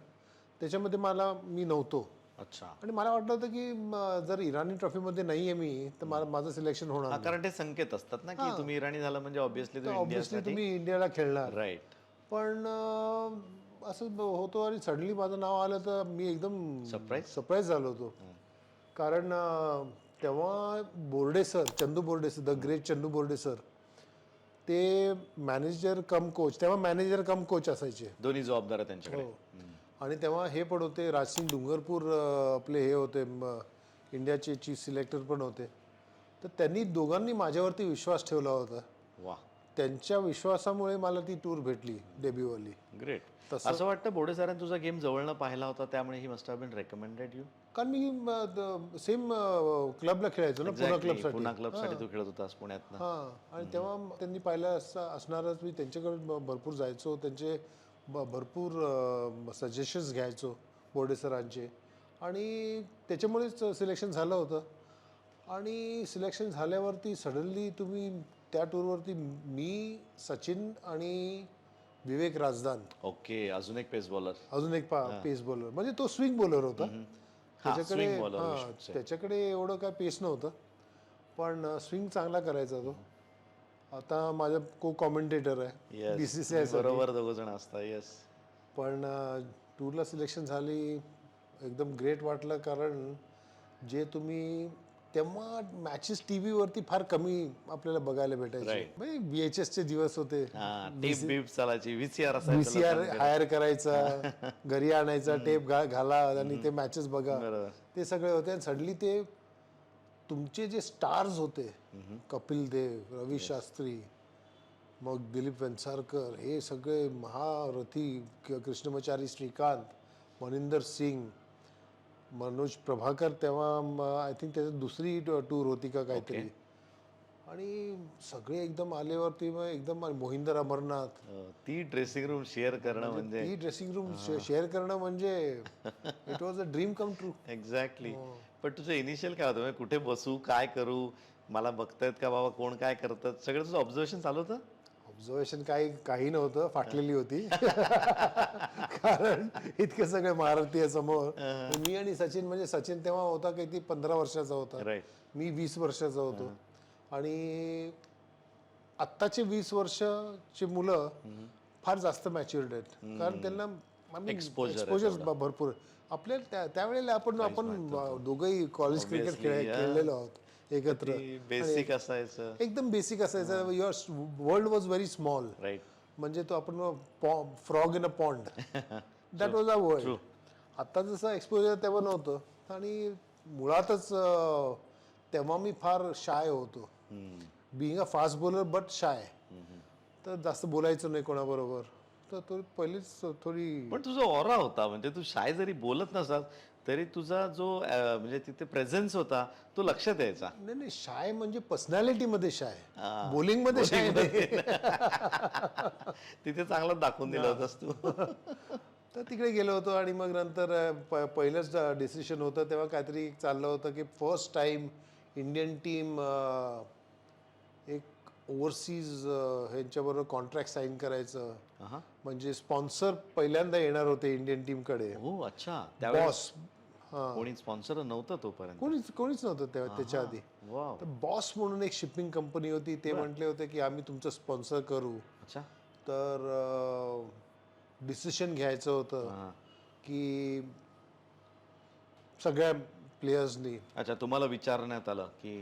त्याच्यामध्ये मी नव्हतो. अच्छा. आणि मला वाटलं होतं की जर इराणी ट्रॉफीमध्ये नाही आहे मी तर माझं सिलेक्शन होणार. कारण ते संकेत असतात ना की तुम्ही इराणी झाला म्हणजे ऑब्व्हियसली तुम्ही इंडियाला खेळणार. राईट. पण असं होतो आणि सडनली माझं नाव आलं तर मी एकदम सरप्राईज झालो होतो. कारण तेव्हा Borde sir, Chandu Borde sir, the great Chandu Borde sir, ते मॅनेजर कम कोच, तेव्हा मॅनेजर कम कोच असायचे. दोन्ही जबाबदार त्यांच्याकडे. आणि तेव्हा हे पण होते राजसिंग डुंगरपूर, आपले हे होते इंडियाचे चीफ सिलेक्टर पण होते. तर त्यांनी दोघांनी माझ्यावरती विश्वास ठेवला होता. वा. त्यांच्या विश्वासामुळे मला ती टूर भेटली डेब्यूवाली. ग्रेट. असं वाटतं बोडे सरांनी तुझा गेम जवळनं पाहिला होता त्यामुळे he must have been recommended you. कारण मी सेम क्लबला खेळायचो ना, पुणे क्लबसाठी. पुन्हा क्लबसाठी तू खेळत होतास पुण्यात. हां, आणि तेव्हा त्यांनी पाहिलं असणारच. मी त्यांच्याकडे भरपूर जायचो, त्यांचे भरपूर सजेशन्स घ्यायचो बोर्डे सरांचे, आणि त्याच्यामुळेच सिलेक्शन झालं होतं. आणि सिलेक्शन झाल्यावरती सडनली तुम्ही त्या टूरवरती मी, सचिन आणि विवेक राजदान, ओके, अजून एक पेस बॉलर, अजून एक पेस बॉलर, म्हणजे तो स्विंग बॉलर होता. swing bowler, we should say. त्याच्याकडे एवढं काय पेस नव्हतं, पण स्विंग चांगला करायचा तो. आता माझा को कॉमेंटेटर आहे BCCI. बरोबर दोघं जण असतात. येस. पण टूरला सिलेक्शन झाली, एकदम ग्रेट वाटलं. कारण जे तुम्ही तेव्हा मॅचेस टी व्हीवरती फार कमी आपल्याला बघायला भेटायचे. म्हणजे VHSचे दिवस होते. टेप बीप चालायची, VCR असायचं. VCR हायर करायचा, घरी आणायचा, टेप घाला आणि ते मॅचेस बघा, ते सगळे होते. आणि सडनली ते तुमचे जे स्टार्स होते, कपिल देव, रवी शास्त्री, मग दिलीप वेंसारकर, हे सगळे महारथी, कृष्णमचारी श्रीकांत, मनिंदर सिंग, मनोज प्रभाकर, तेव्हा आय थिंक त्याची दुसरी टूर होती का काहीतरी. आणि सगळे एकदम आल्यावरती मग एकदम मोहिंदर अमरनाथ. ती ड्रेसिंग रूम शेअर करणं म्हणजे ती ड्रेसिंग रूम शेअर करणं म्हणजे it was a dream come true. Exactly. पण तुझं इनिशियल काय होतं, म्हणजे कुठे बसू, काय करू, मला बघतायत का बाबा, कोण काय करतात, सगळं तुझं ऑब्झर्वेशन चालू होतं? ऑब्झर्वेशन काही नव्हतं, फाटलेली होती. कारण इतके सगळे महारथी समोर. मी आणि सचिन, म्हणजे सचिन तेव्हा होता किती 15 वर्षाचा होता, मी 20 वर्षाचा होतो. आणि आत्ताचे 20 वर्षाची मुलं फार जास्त मॅच्युअर्ड आहेत, कारण त्यांना एक्सपोजर भरपूर. आपल्या त्यावेळेला आपण दोघंही कॉलेज क्रिकेट खेळलेलो आहोत एकत्र. बेसिक असायचं, एकदम बेसिक असायचं. Your world was very small. Right. म्हणजे तो आपण frog in a pond, that was a world. आता जसं एक्सपोजर तेव्हा नव्हतं. आणि मुळातच तेव्हा मी फार शाय होतो, being a fast bowler but shy. तर जास्त बोलायचं नाही कोणाबरोबर. तर तो पहिलीच थोडी. पण तुझा ऑरा होता, म्हणजे तू शाय जरी बोलत नसास तरी तुझा जो म्हणजे तिथे प्रेझेन्स होता तो लक्षात यायचा. नाही, शाय म्हणजे पर्सनॅलिटी मध्ये शाय, बॉलिंग मध्ये शाय नाही. तिथे चांगलं दाखवून दिलं होतंस तू. तर तिकडे गेलो होतो. आणि मग नंतर पहिलंच डिसिशन होतं तेव्हा, काहीतरी चाललं होतं की फर्स्ट टाइम इंडियन टीम एक ओव्हरसीज ह्यांच्याबरोबर कॉन्ट्रॅक्ट साईन करायचं. म्हणजे स्पॉन्सर पहिल्यांदा येणार होते इंडियन टीमकडे. हो, अच्छा. बॉस, कोणी स्पॉन्सर नव्हतं तोपर्यंत? कोणीच नव्हतं तेव्हा त्याच्या आधी. तर बॉस म्हणून एक शिपिंग कंपनी होती, ते म्हटले होते की आम्ही तुमचं स्पॉन्सर करू. अच्छा. तर डिसिशन घ्यायचं होतं की सगळ्या प्लेयर्सनी. अच्छा, तुम्हाला विचारण्यात आलं की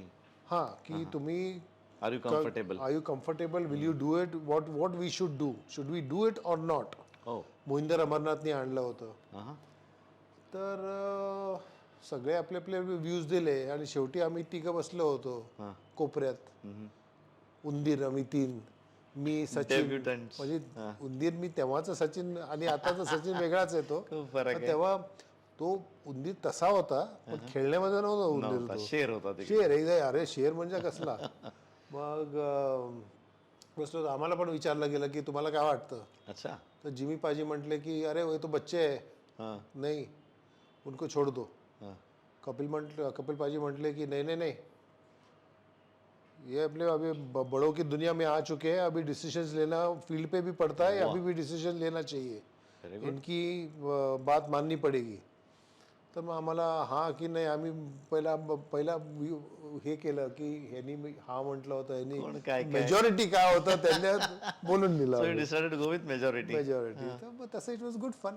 की तुम्ही are you comfortable, will you do it, what we should do, should we do it or not. Mohinder अमरनाथनी आणलं होतं. तर सगळे आपले व्ह्यूज दिले. आणि शेवटी आम्ही तिघं बसलो होतो कोपऱ्यात. उंदीर आम्ही 3, मी सचिन. म्हणजे उंदीर मी तेव्हाचा सचिन आणि आताचा सचिन वेगळाच येतो. तेव्हा तो उंदीर तसा होता, पण खेळण्यामध्ये नव्हता उंदीर. शेर होता. शेर. अरे शेर म्हणजे कसला. मग बसलो. आम्हाला पण विचारलं गेलं की तुम्हाला काय वाटतं. अच्छा. तर जिमी पाजी म्हटले की अरे वो तो बच्चे है, नहीं उनको छोड़ दो. कपिल पाजी म्हटले की नहीं, ये अपने अभी बड़ों की दुनिया में आ चुके हैं, अभी डिसीजंस लेना फील्ड पे भी पड़ता है, अभी भी डिसीजन लेना चाहिए, इनकी बात माननी पड़ेगी. तर मग आम्हाला की नाही, आम्ही पहिला हे केलं की ह्यांनी म्हटलं होतं, ह्यांनी मेजॉरिटी काय होतं त्यांनी बोलून दिलं. मेजॉरिटी. तर तसं इट वॉज गुड फन.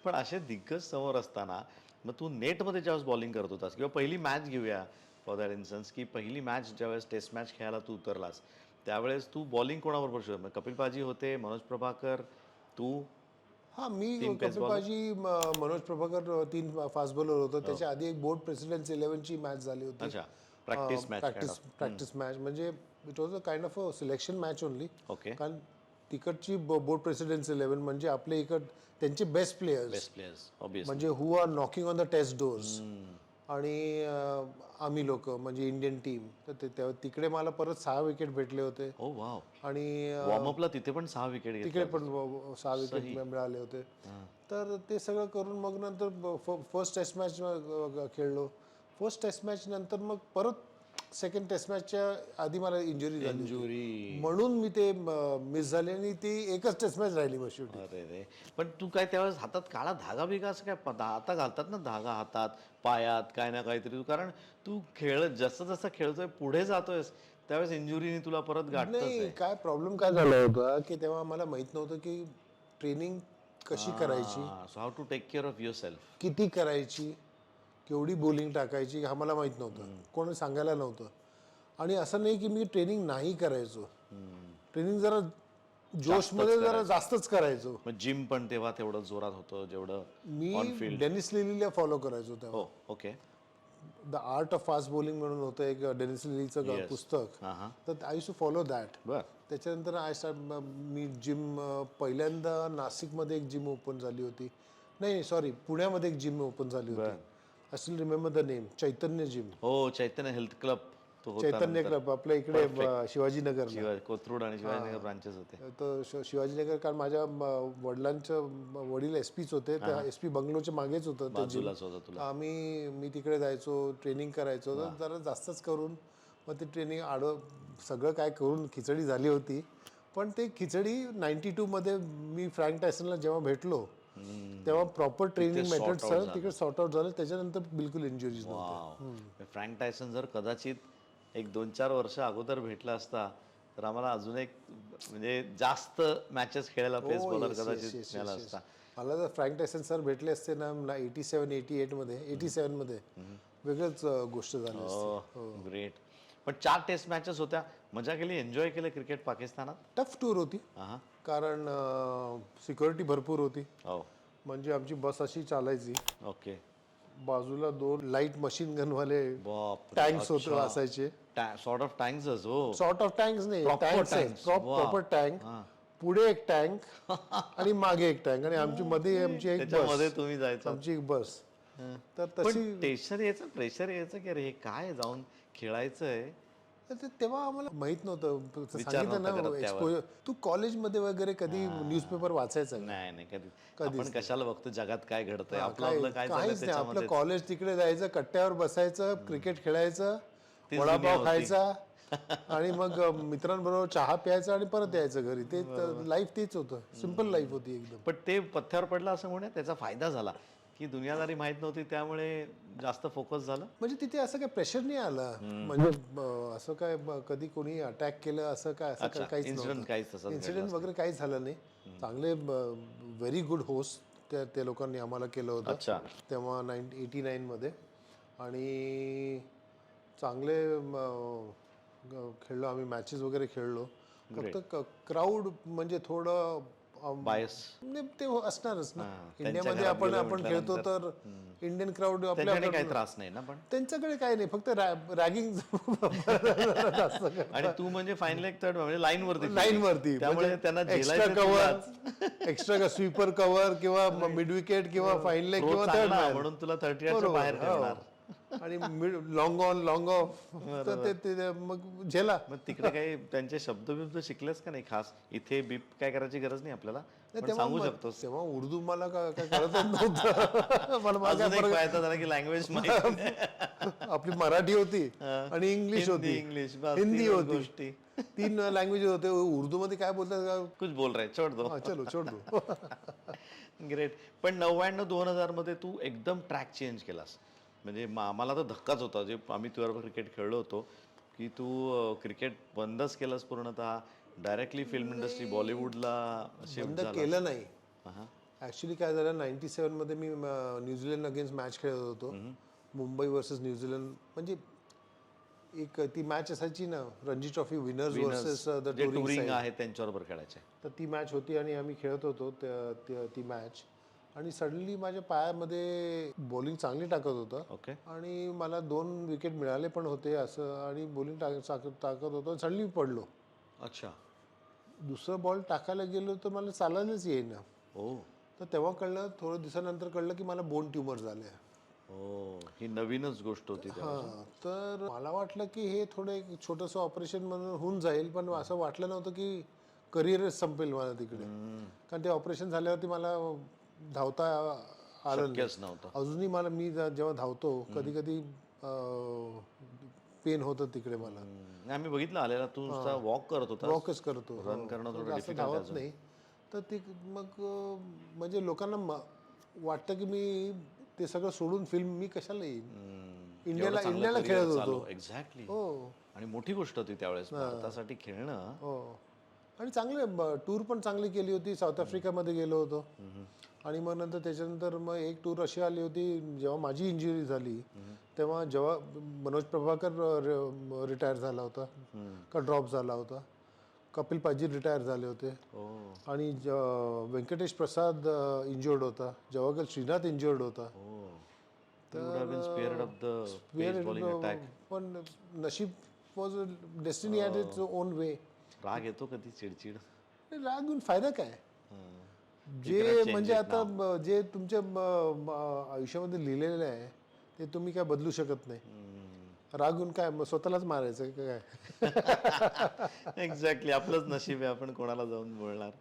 पण असे दिग्गज समोर असताना मग तू नेटमध्ये ज्यावेळेस बॉलिंग करत होतास, किंवा पहिली मॅच घेऊया फॉर दॅट इन्स्टन्स, की पहिली मॅच ज्यावेळेस टेस्ट मॅच खेळायला तू उतरलास त्यावेळेस तू बॉलिंग कोणाबरोबर शोध? कपिल पाजी होते, मनोज प्रभाकर, तू? मी कपिल पाजी, मनोज प्रभाकर 3 फास्ट बॉलर होतो. त्याच्या आधी एक बोर्ड प्रेसिडेंट्स 11ची मॅच झाली होती. Practice match. म्हणजे it was a kind of a selection match only. Okay. कारण तिकडची बोर्ड प्रेसिडेंट्स 11 म्हणजे आपले इकड त्यांचे best players, best players obviously. म्हणजे who are knocking on the test doors. आणि आम्ही लोक म्हणजे इंडियन टीम, तर तिकडे मला परत 6 विकेट भेटले होते. ओ वाव. आणि वॉर्मअपला तिथे पण 6 विकेट तिकडे पण 6 विकेट मिळाले होते. तर ते सगळं करून मग नंतर फर्स्ट टेस्ट मॅच खेळलो. फर्स्ट टेस्ट मॅच नंतर मग परत सेकंड टेस्ट मॅचच्या आधी मला इंजुरी झाली, इंजुरी. म्हणून मी ते मिस झाले आणि ती एकच टेस्ट मॅच राहिली मग शेवटी. अरे रे. पण तू काय त्यावेळेस हातात काळा धागा बिगा असं काय आता घालतात ना धागा हातात पायात काय ना काहीतरी तू, कारण तू जसं जसं खेळतोय पुढे जातोयस त्यावेळेस इंजुरीने तुला परत गाठतच नाही, आहे. काय प्रॉब्लेम काय झाला होता की तेव्हा मला माहित नव्हतं की ट्रेनिंग कशी करायची, so how to take care of yourself. किती करायची, केवढी बॉलिंग टाकायची हा मला माहित नव्हतं, कोणी सांगायला नव्हतं. आणि असं नाही की मी ट्रेनिंग नाही करायचो, ट्रेनिंग जरा जोशमध्ये जरा जास्तच करायचो. मग जिम पण तेव्हा तेवढं जोरात होतं जेवढं मी ऑन फील्ड. डेनिस लिलीला फॉलो करायचो तेव्हा. हो okay. The art of fast bowling म्हणून होतं एक डेनिस लिलीचं पुस्तक, हां हां. तर आय टू फॉलो दॅट. बर. त्याच्यानंतर मी जिम पहिल्यांदा नाशिकमध्ये एक जिम ओपन झाली होती, नाही सॉरी पुण्यामध्ये एक जिम ओपन झाली होती. I still remember the name, Chaitanya gym. हो चैतन्य हेल्थ क्लब तो होता. चैतन्य क्लब आपल्या इकडे शिवाजीनगर. कोथरूड आणि शिवाजीनगर ब्रांचेस होते. तर शिवाजीनगर, कारण माझ्या वडिलांचं वडील एसपीच होते, त्या एसपी बंगलोच्या मागेच होतं ते जिम. बाजूलाच होता तुला. मी तिकडे जायचो, ट्रेनिंग करायचो. तर जरा जास्तच करून मग ते ट्रेनिंग सगळं काय करून खिचडी झाली होती. पण ते खिचडी 92 मध्ये मी फ्रँक टायसनला जेव्हा भेटलो तेव्हा प्रॉपर ट्रेनिंग मेथड सर तिकडे सॉर्ट आउट झालं. त्याच्यानंतर बिलकुल इंजुरीज नव्हत्या. फ्रँक टायसन जर कदाचित एक 2-4 वर्ष अगोदर भेटला असता तर आम्हाला अजून एक म्हणजे जास्त मॅचेस खेळायला पेस बॉलर कदाचित मिळाला असता. मला जर फ्रँक टायसन सर भेटले असते ना 87-88 मध्ये 87 मध्ये वेगळंच गोष्ट झाली असती. ग्रेट. पण 4 टेस्ट मॅचेस होत्या, मजा केली, एन्जॉय केलं क्रिकेट पाकिस्तानात. टफ टूर होती कारण सिक्युरिटी भरपूर होती. हो म्हणजे आमची बस अशी चालायची, ओके. बाजूला 2 लाईट मशीन गनवाले बाप. टँक्स होते असायचे. सॉर्ट ऑफ टँक्सच. हो सॉर्ट ऑफ टँक्स नाही, Proper tanks. Proper tank. पुढे एक टँक आणि मागे एक टँक, आणि आमची मध्ये आमची एक त्याच्यामध्ये बस, तुम्ही जायचं. आमची एक बस. तर पण तशी प्रेशर यायचं की अरे हे काय जाऊन खेळायचंय. तेव्हा आम्हाला माहित नव्हतं. विचार सांगितलं नव्हता ना करत एक्सपोजर. तू कॉलेजमध्ये वगैरे कधी न्यूजपेपर वाचायचा का? नाही कधी. आपण कशाला बघतो जगात काय घडतंय, आपलं काय चाललंय काहीच नाही. आपलं त्याच्यामध्ये. कॉलेज तिकडे जायचं, कट्ट्यावर बसायचं, क्रिकेट खेळायचं, वडापाव खायचा आणि मग मित्रांबरोबर चहा प्यायचा आणि परत यायचं घरी. ते लाईफ तेच होतं, सिम्पल लाईफ होती एकदम. पण ते पथ्यावर पडलं असं म्हणूया त्याचा फायदा झाला की दुनियादारी माहित नव्हती त्यामुळे जास्त फोकस झालं. म्हणजे तिथे असं काय प्रेशर नाही आलं, म्हणजे असं काय कधी कोणी अटॅक केलं असं काय काहीच इन्सिडेंट वगैरे काहीच झालं नाही. चांगले व्हेरी गुड होस्ट त्या लोकांनी आम्हाला केलं होतं तेव्हा 89 मध्ये. आणि चांगले खेळलो आम्ही, मॅचेस वगैरे खेळलो. फक्त क्राऊड म्हणजे थोडं बायस ते असणारच ना. इंडियामध्ये आपण खेळतो तर इंडियन क्राऊड आपल्याकडे काही त्रास नाही ना. पण त्यांच्याकडे काही नाही, फक्त रॅगिंग. आणि तू म्हणजे फायनल एक थर्ड म्हणजे लाईन वरती त्यामुळे त्यांना extra cover, extra sweeper cover किंवा मिड विकेट किंवा फाईन लेग किंवा थर्ड, म्हणून तुला 30 बाहेर ठेवणार. आणि लॉंग ऑन लॉंग ऑफ. तर ते मग झेला. मग तिकडे काही त्यांचे शब्द शिकलेस का नाही खास? इथे बीप काय करायची गरज नाही आपल्याला, सांगू शकतो. तेव्हा उर्दू मला काय कळत नव्हतं. मला की लँग्वेज आपली मराठी होती आणि इंग्लिश होती, हिंदी होती, 3 लँग्वेज होते. उर्दू मध्ये काय बोलतात, कुछ बोल रहे, छोड दो. चलो छोड दो. ग्रेट. पण 99-2000 मध्ये तू एकदम ट्रॅक चेंज केलास. म्हणजे आम्हाला तर धक्काच होता जे आम्ही तुझ्याबरोबर क्रिकेट खेळलो होतो की तू क्रिकेट बंदच केलंस पूर्णतः, डायरेक्टली फिल्म इंडस्ट्री बॉलिवूडला बंद केलं नाही. ऍक्च्युली काय झालं, 97 मध्ये मी न्यूझीलंड अगेन्स्ट मॅच खेळत होतो, मुंबई वर्सेस न्यूझीलंड. म्हणजे एक ती मॅच असायची ना, Ranji trophy winners versus the touring आहे त्यांच्याबरोबर खेळायचे. तर ती मॅच होती आणि आम्ही खेळत होतो ती मॅच. आणि सडनली माझ्या पायामध्ये बॉलिंग चांगली टाकत होतं ओके. आणि मला 2 विकेट मिळाले पण होते असं, आणि बॉलिंग टाकत होतो, सडनली पडलो. अच्छा. दुसरं बॉल टाकायला गेलो तर मला चालायलाच येईना. ओ तर तेव्हा कळलं, थोडं दिवसानंतर कळलं की मला बोन ट्युमर झाले. ओ ही नवीनच गोष्ट होती त्यावेळेस. हां, तर मला वाटलं की हे थोडं एक छोटंसं ऑपरेशन म्हणून होऊन जाईल, पण असं वाटलं नव्हतं की करिअरच संपेल मला तिकडे. कारण ते ऑपरेशन झाल्यावरती मला धावता आलं नाही. शक्यच नव्हतं. अजूनही मला, मी जेव्हा धावतो कधी कधी पेन होतं तिकडे मला. नाही, आम्ही बघितलं आलेला तू नुसता वॉक करत होता. वॉकच करतो, रन करणं थोडं जास्त difficult धावत आहे नाही. तर ते मग म्हणजे लोकांना वाटतं की मी ते सगळं सोडून फिल्म मी कशाला येईन. इंडियाला खेळत होतो. एक्झॅक्टली. हो आणि मोठी गोष्ट होती त्यावेळेस भारतासाठी खेळणं. हो, आणि चांगले टूर पण चांगली केली होती. साऊथ आफ्रिकामध्ये गेलो होतो, आणि मग नंतर त्याच्यानंतर मग एक टूर अशी आली होती, जेव्हा माझी इंजुरी झाली तेव्हा, जेव्हा मनोज प्रभाकर रिटायर झाला होता का ड्रॉप झाला होता, कपिल पाजी रिटायर झाले होते, ओ आणि व्यंकटेश प्रसाद इंजर्ड होता, जवाहरलाल श्रीनाथ इंजर्ड होता. Oh spared of the pace bowling attack. पण नशीब was destiny had its own way. राग येतो कधी, चिडचिड. राग घेऊन फायदा काय? हं. जे म्हणजे आता जे तुमच्या आयुष्यामध्ये लिहिलेलं आहे ते तुम्ही काय बदलू शकत नाही. राग घेऊन काय, मग स्वतःलाच मारायचं काय? एक्झॅक्टली. आपलंच नशीब आहे, आपण कोणाला जाऊन बोलणार.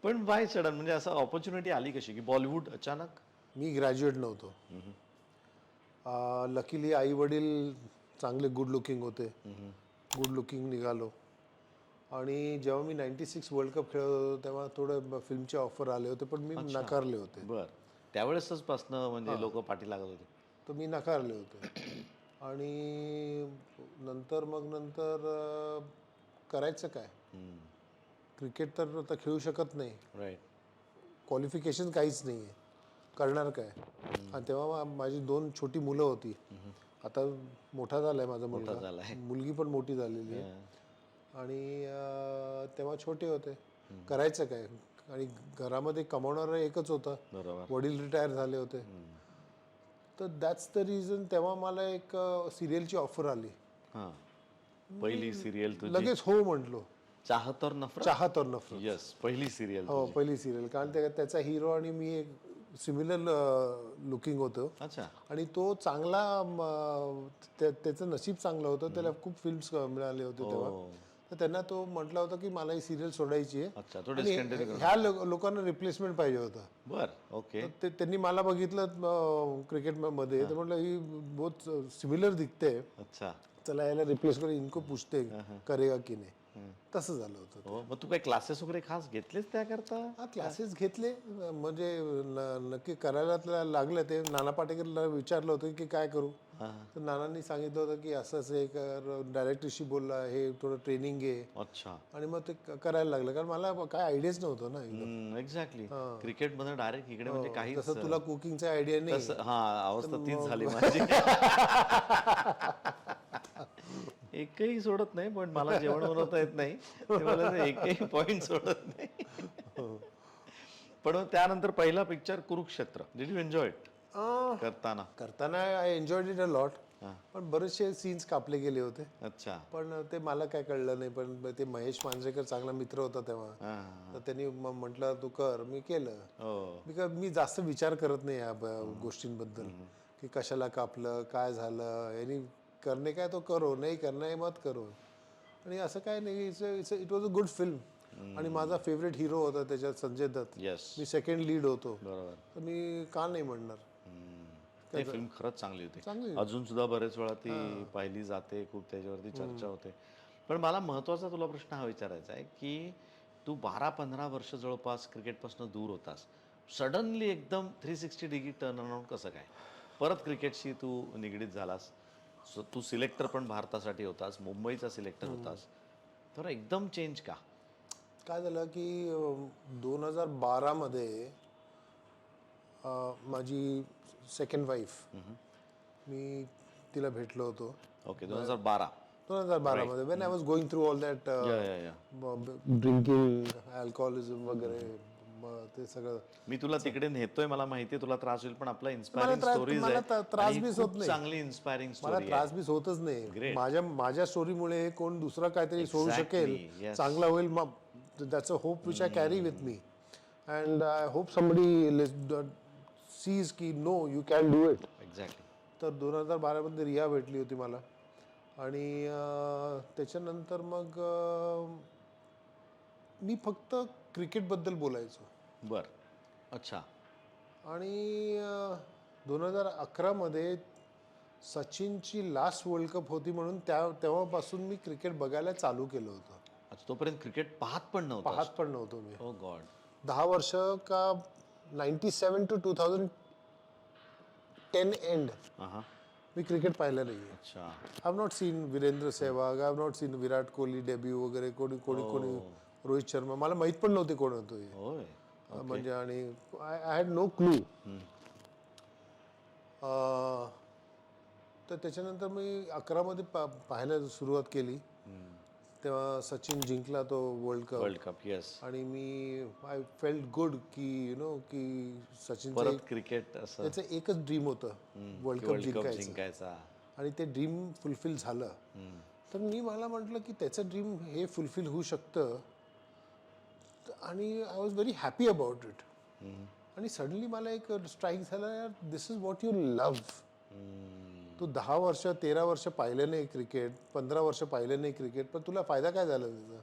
पण बाय सडन म्हणजे असं ऑपॉर्च्युनिटी आली कशी की बॉलिवूड अचानक? मी ग्रॅज्युएट नव्हतो. लकीली आई वडील चांगले गुड लुकिंग होते, गुड लुकिंग निघालो. आणि जेव्हा मी 96 वर्ल्ड कप खेळत होतो तेव्हा थोडं फिल्मचे ऑफर आले होते, पण मी नकारले होते. बर. त्यावेळेसच पासनं म्हणजे लोक पाठी लागत होते. तर मी नकारले होते. आणि नंतर करायचं काय? क्रिकेट तर आता खेळू शकत नाही, राईट. क्वालिफिकेशन काहीच नाही आहे, करणार काय? आणि तेव्हा माझी 2 छोटी मुलं होती. आता मोठा झालाय माझा मुलगा, झालाय. मुलगी पण मोठी झालेली आहे. आणि तेव्हा छोटे होते, करायचं काय? आणि घरामध्ये कमावणारं एकच होता, बरोबर. वडील रिटायर झाले होते. तर दॅट्स द रिझन. तेव्हा मला एक सिरियलची ऑफर आली, हां. पहिली सिरियल तुझी लगेच हो म्हटलो. चाहत और नफरत. चाहत और नफरत. यस, पहिली सिरियल. हो, पहिली सिरियल. कारण त्याचा हिरो आणि मी एक सिमिलर लुकिंग होतो. अच्छा. आणि तो चांगला, त्याचं नशीब चांगलं होतं, त्याला खूप फिल्म्स मिळाले होते तेव्हा. तर त्यांना तो म्हटला होता की मला ही सिरियल सोडायची आहे. अच्छा, तो आणि डिस्कंटिन्यू. ह्या लोकांना रिप्लेसमेंट पाहिजे होता. बर. ओके. तर त्यांनी मला बघितलं क्रिकेटमध्ये, तर म्हटलं ही बहुत सिमिलर दिखते, अच्छा. चला याला रिप्लेस करून इनको पूछते करेगा की नाही. तसं झालं होतं. हो, मग तू काही क्लासेस वगैरे खास घेतलेस त्याकरता? हा, क्लासेस घेतले, म्हणजे नक्की करायला लागलं. ते नाना पाटेकरला विचारलं होतं की काय करू, तर नानांनी सांगितलं होतं की असं असं एक डायरेक्टरशी बोलला, हे थोडं ट्रेनिंग घे. अच्छा. आणि मग ते करायला लागलं, कारण मला काय आयडियाच नव्हतं ना एकदम. एक्झॅक्टली. क्रिकेटमध्ये डायरेक्ट इकडे म्हणजे काही तसं तुला कुकिंगचा आयडिया नाही. हा, अवस्था तीच झाली माझी. एकही सोडत नाही, पण मला जेवण बनवता येत नाही, ते मला ते एकही पॉइंट सोडत नाही. पण मग त्यानंतर पहिला picture Kurukshetra. Did you enjoy it करताना? I enjoyed it a lot, पण बरेचसे सीन्स कापले गेले होते. अच्छा. पण ते मला काय कळलं नाही. पण ते महेश मांजरेकर चांगला मित्र होता तेव्हा, तर त्यांनी म्हटलं तू कर, मी केलं. बिकॉज मी जास्त विचार करत नाही या गोष्टींबद्दल, की कशाला कापलं, काय झालं. यांनी करणे काय तो करो, नाही करणे मत करो. आणि असं काय नाही, it was a good film. आणि माझा फेवरेट हिरो होता त्याच्यात संजय दत्त. येस. मी सेकंड लीड होतो, बरोबर. तर मी का नाही म्हणणार. ते फिल्म खरंच चांगली होती. चांगली. अजून सुद्धा बरेच वेळा ती पाहिली जाते, खूप त्याच्यावरती चर्चा होते. पण मला महत्वाचा तुला प्रश्न हा विचारायचा आहे की तू 12-15 वर्ष जवळपास क्रिकेटपासून दूर होतास, सडनली एकदम 360 डिग्री टर्न अराउंड कसं काय? परत क्रिकेटशी तू निगडीत झालास. तू सिलेक्टर पण भारतासाठी होतास, मुंबईचा सिलेक्टर होतास, तर एकदम चेंज का? काय झालं की 2012 मध्ये माझी सेकंड वाईफ, मी तिला भेटलो होतो. ओके. 2012 मध्ये, when I was going through all that या ड्रिंकिंग, अल्कोहोलिझम वगैरे, ते सगळं मी तुला तिकडे नेतोय, मला माहितीये तुला त्रास होईल, पण आपला मला इन्स्पायरिंग स्टोरीज मला आहे त्रास आणि बीस खूप होत नाही. चांगली इन्स्पायरिंग मला स्टोरी त्रास बीस होतच नाही. Great. माझ्या स्टोरीमुळे कोण दुसरं काहीतरी सोडू Exactly, शकेल, yes. चांगला होईल. That's a hope which I carry with me and I hope somebody sees की no you can do it. Exactly. तर 2012मध्ये रिया भेटली होती मला आणि त्याच्यानंतर मग मी फक्त क्रिकेटबद्दल बोलायचो. बर. अच्छा. आणि 2011मध्ये सचिनची लास्ट वर्ल्ड कप होती म्हणून तेव्हापासून मी क्रिकेट बघायला चालू केलं होतं. अच्छा, तोपर्यंत क्रिकेट पाहत पण नव्हतं. पाहत पण नव्हतो मी. ओ गॉड. 10 वर्ष का 97 to 2010 एंड हा. मी क्रिकेट पाहिलं नाही आहे. अच्छा. I have not seen Virender Sehwag, I have not seen Virat Kohli debut वगैरे, कोणी रोहित शर्मा मला माहीत पण नव्हते कोण होतो हे. होय. म्हणजे आणि आय हॅड नो क्लू. तर त्याच्यानंतर मी 11मध्ये पाहायला सुरुवात केली. तेव्हा सचिन जिंकला तो world world cup cup. Yes. आणि मी आय फेल्ट गुड की की सचिन परत क्रिकेट असं त्याचं एकच ड्रीम होतं वर्ल्ड कप जिंकायचं जिंकायचा. आणि ते ड्रीम फुलफिल झालं. तर मला म्हटलं की त्याचं ड्रीम हे फुलफिल होऊ शकतं आणि I was very happy about it. आणि सडनली मला एक स्ट्राईक झाला, यार दिस इज व्हॉट यू लव्ह. तू 10 वर्ष 13 वर्ष पाहिलं नाही क्रिकेट, 15 वर्ष पाहिलं नाही क्रिकेट, पण तुला फायदा काय झाला त्याचा?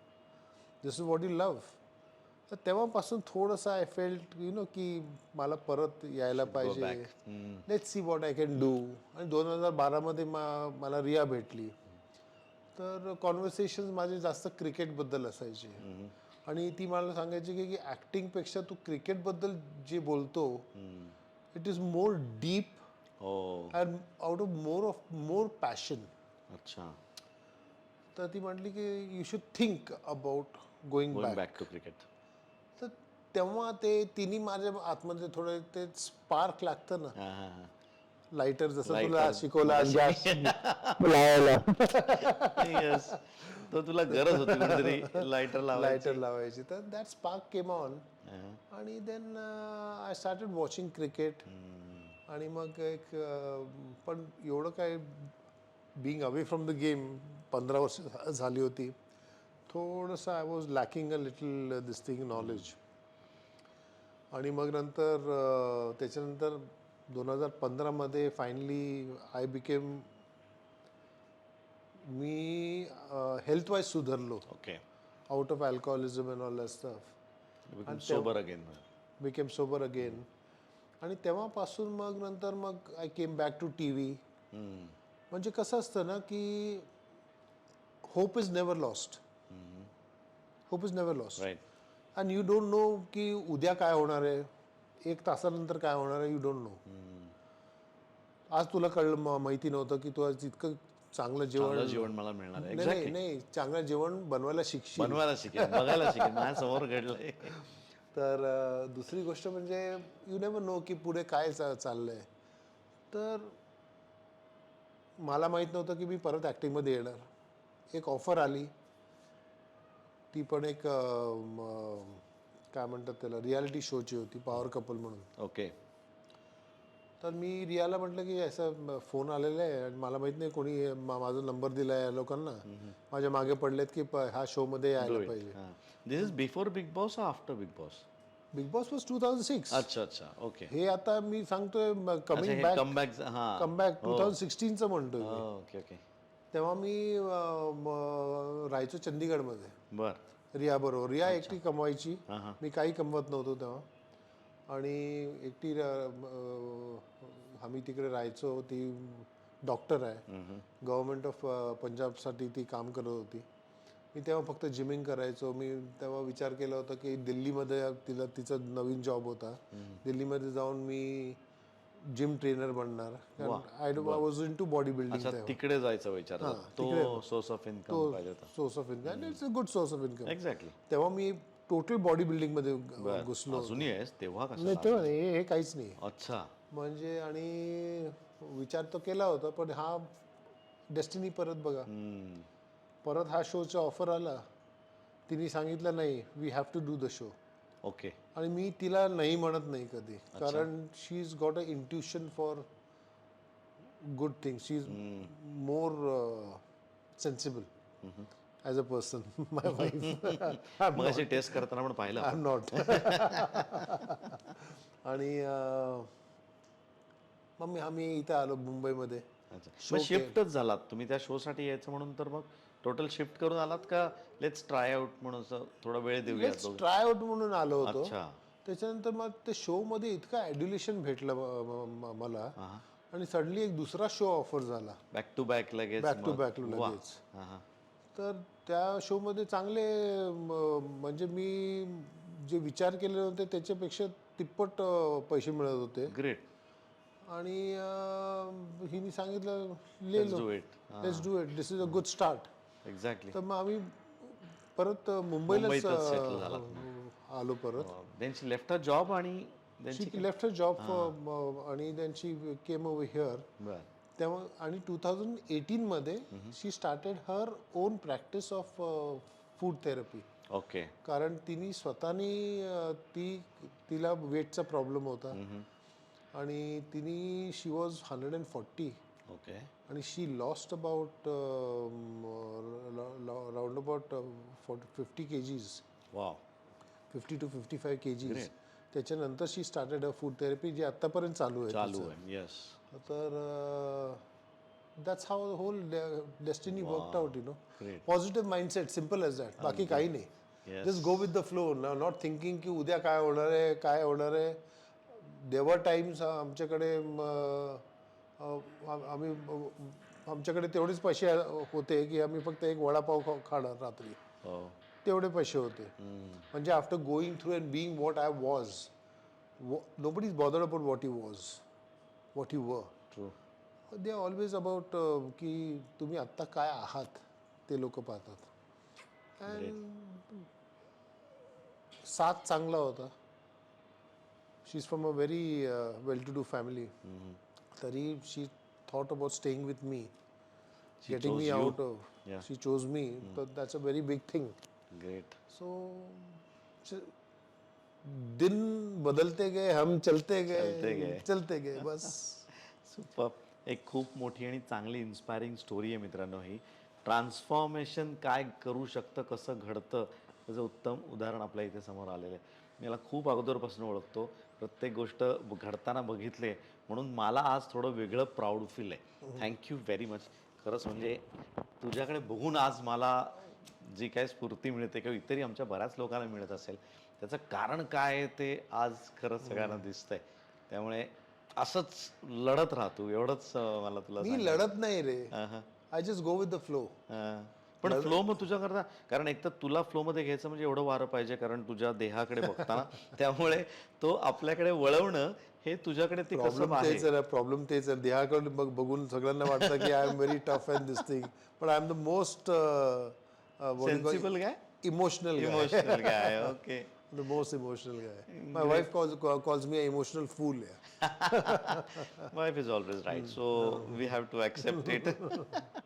दिस इज व्हॉट यू लव्ह. तर तेव्हापासून थोडंसं आय फेल्ट की मला परत यायला पाहिजे. Let's see what I can do. आणि 2012मध्ये मला रिया भेटली. तर कॉन्व्हर्सेशन माझे जास्त क्रिकेटबद्दल असायचे आणि ती मला सांगायची की ॲक्टिंगपेक्षा तू क्रिकेटबद्दल जे बोलतो it is more deep and out of more passion. अच्छा. तर ती म्हटली की you should think about going back. Back to cricket. तर तेव्हा ते तिन्ही माझ्या आतमध्ये थोडं ते स्पार्क लागतं ना, लायटर जसं तुला शिकवला गॅस लावायला. येस. तो तुला गरज होती कुठेतरी लायटर लावायची. तर दॅट स्पार्क केम ऑन आणि then I started watching cricket. आणि मग एक पण एवढं काय being away from the game 15 वर्ष झाली होती. थोडंसं I was lacking a little this thing knowledge. आणि मग नंतर त्याच्यानंतर 2015मध्ये फायनली आय बिकेम मी हेल्थ वाईज सुधारलो. Okay. Out of alcoholism and all that stuff. Sober again. Became sober again. आणि तेव्हापासून मग नंतर मग I came back to T V. म्हणजे कसं असतं ना की hope is never lost. Hope is never lost. Right. And you don't know की उद्या काय होणार आहे, 1 तासानंतर काय होणार आहे, यू डोंट नो. आज तुला कळलं, माहिती नव्हतं की तू आज इतकं चांगलं जेवण मला मिळणार आहे. नाही चांगलं जेवण बनवायला शिकशील. बनवायला शिकेल, बघायला शिकेल. माझ्यासमोर घडलंय. तर दुसरी गोष्ट म्हणजे यू नेव्हर नो की पुढे काय चाललंय. तर मला माहीत नव्हतं की मी परत ॲक्टिंगमध्ये येणार. एक ऑफर आली, ती पण एक काय म्हणतात त्याला रियालिटी शोची होती, पॉवर कपल म्हणून. ओके. तर मी रियाला म्हटलं की असं फोन आलेला आहे आणि मला माहीत नाही कोणी माझा नंबर दिला आहे लोकांना, माझ्या मागे पडलेत की ह्या शोमध्ये यायला पाहिजे. This is before Bigg Boss after Bigg Boss? Bigg Boss was 2006. अच्छा अच्छा. ओके. हे आता मी सांगतोय कमिंग बॅक 2016चं म्हणतोय. Okay okay. तेव्हा मी राहायचो चंदीगडमध्ये बर. रिया बरोबर. रिया एकटी कमवायची, मी काही कमवत नव्हतो तेव्हा. आणि एकटी आम्ही तिकडे राहायचो. ती डॉक्टर आहे, गव्हर्नमेंट ऑफ पंजाबसाठी ती काम करत होती. मी तेव्हा फक्त जिमिंग करायचो. मी तेव्हा विचार केला होता की दिल्लीमध्ये तिचा नवीन जॉब होता, दिल्लीमध्ये जाऊन मी जिम ट्रेनर बनणार. I was into body building. तिकडे जायचं विचार, तो सोर्स ऑफ इन्कम पाहिजे होता. Source of income, it's a good source of income. Exactly. तेव्हा मी टोटल बॉडी बिल्डिंग मध्ये घुसलो. अजूनही आहेस तेव्हा कसं? नाही तेव्हा हे काहीच नाही. अच्छा. म्हणजे आणि विचार तो केला होता, पण हा डेस्टिनी परत बघा. परत हा शोचा ऑफर आला. तिने सांगितलं नाही, we have to do the show. Okay. आणि मी तिला नाही म्हणत नाही कधी, कारण she is got a intuition for good things. She is more sensible as a person. My wife मग अशी टेस्ट करताना पण पाहिलं आय आपण. Am not. आणि मग आम्ही इथे आलो मुंबईमध्ये. अच्छा. मग शिफ्टच झालात तुम्ही त्या शो साठी यायचं म्हणून, तर मग टोटल शिफ्ट करून आलात का लेट्स ट्राय आउट म्हणून असं थोडा वेळ देऊया? ट्राय आउट म्हणून आलो होतो. अच्छा. त्याच्यानंतर मग ते शो मध्ये इतकं ॲड्युलेशन भेटलं मला, आणि सडनली एक दुसरा शो ऑफर झाला बॅक टू बॅक लगेच. बॅक टू मग? बॅक वा. लगेच. हा, हा. तर त्या शोमध्ये चांगले म्हणजे मी जे विचार केले होते त्याच्यापेक्षा तिप्पट पैसे मिळत होते. ग्रेट. आणि हिने सांगितलं ले low, do it. Let's do it, this is a good start. Exactly. तर मग आम्ही परत मुंबईलाच मुंबईतच settle झालात आलो परत. Then she left her job आणि शी लेफ्ट हर जॉब आणि then she came over here. बर. तेव्हा आणि 2018 मध्ये she started her own practice of food therapy. Okay. कारण तिने स्वतःनी तिला वेटचा प्रॉब्लेम होता, आणि तिने शी वॉज 140 ओके. आणि she lost about round about 50 kgs, wow. 50 to 55 kgs. त्याच्यानंतर she started a food therapy, जी आत्तापर्यंत चालू आहे. चालू आहे. येस. तर that's how whole destiny worked out, you know. Great. Positive mindset, simple as that. बाकी काही नाही. Yes. Just go with the flow, not thinking की उद्या काय होणार आहे, काय होणार आहे. देवर टाइम्स आमच्याकडे आमच्याकडे तेवढेच पैसे होते की आम्ही फक्त एक वडापाव खाणार रात्री. हो. तेवढे पैसे होते. म्हणजे after going through and being what I was, nobody is bothered about what you was, what you were. True. They are always about की तुम्ही आत्ता काय आहात ते लोक पाहतात. अँड साथ चांगला होता. She is from a very well to do family. तरी she thought about staying with me, getting me chose you. Out of. Yeah. She chose me. तर that's a very big thing. Great. So दिन बदलते गए, हम चलते चलते गए बस. Super. एक खूप मोठी आणि चांगली इन्स्पायरिंग स्टोरी आहे मित्रांनो ही. ट्रान्सफॉर्मेशन काय करू शकतं, कसं घडतं, त्याचं उत्तम उदाहरण आपल्या इथे समोर आलेलं आहे. मी याला खूप अगोदरपासून ओळखतो, प्रत्येक गोष्ट घडताना बघितले, म्हणून मला आज थोडं वेगळं प्राऊड फील आहे. Thank you very much. खरंच म्हणजे तुझ्याकडे बघून आज मला जी काय स्फूर्ती मिळते किंवा इतरही आमच्या बऱ्याच लोकांना मिळत असेल, त्याचं कारण काय आहे ते आज खरंच सगळ्यांना दिसतंय. त्यामुळे असंच लढत राहतो, एवढंच मला तुला मी लढत नाही रे. I just go with the flow. पण फ्लो मग तुझ्याकरता, कारण एक तर तुला फ्लो मध्ये घ्यायचं म्हणजे एवढं वारं पाहिजे, कारण तुझ्या देहाकडे बघताना त्यामुळे तो आपल्याकडे वळवणं हे तुझ्याकडे ते कसं प्रॉब्लेम आहे. तेच आहे. प्रॉब्लेम तेच आहे. देहाकडे बघून सगळ्यांना वाटतं की I am very tough and this thing, पण I am the most sensible काय, इमोशनल इमोशनल काय. Okay. the most emotional guy. My wife calls me an emotional fool. Wife is always right, so we have to accept it.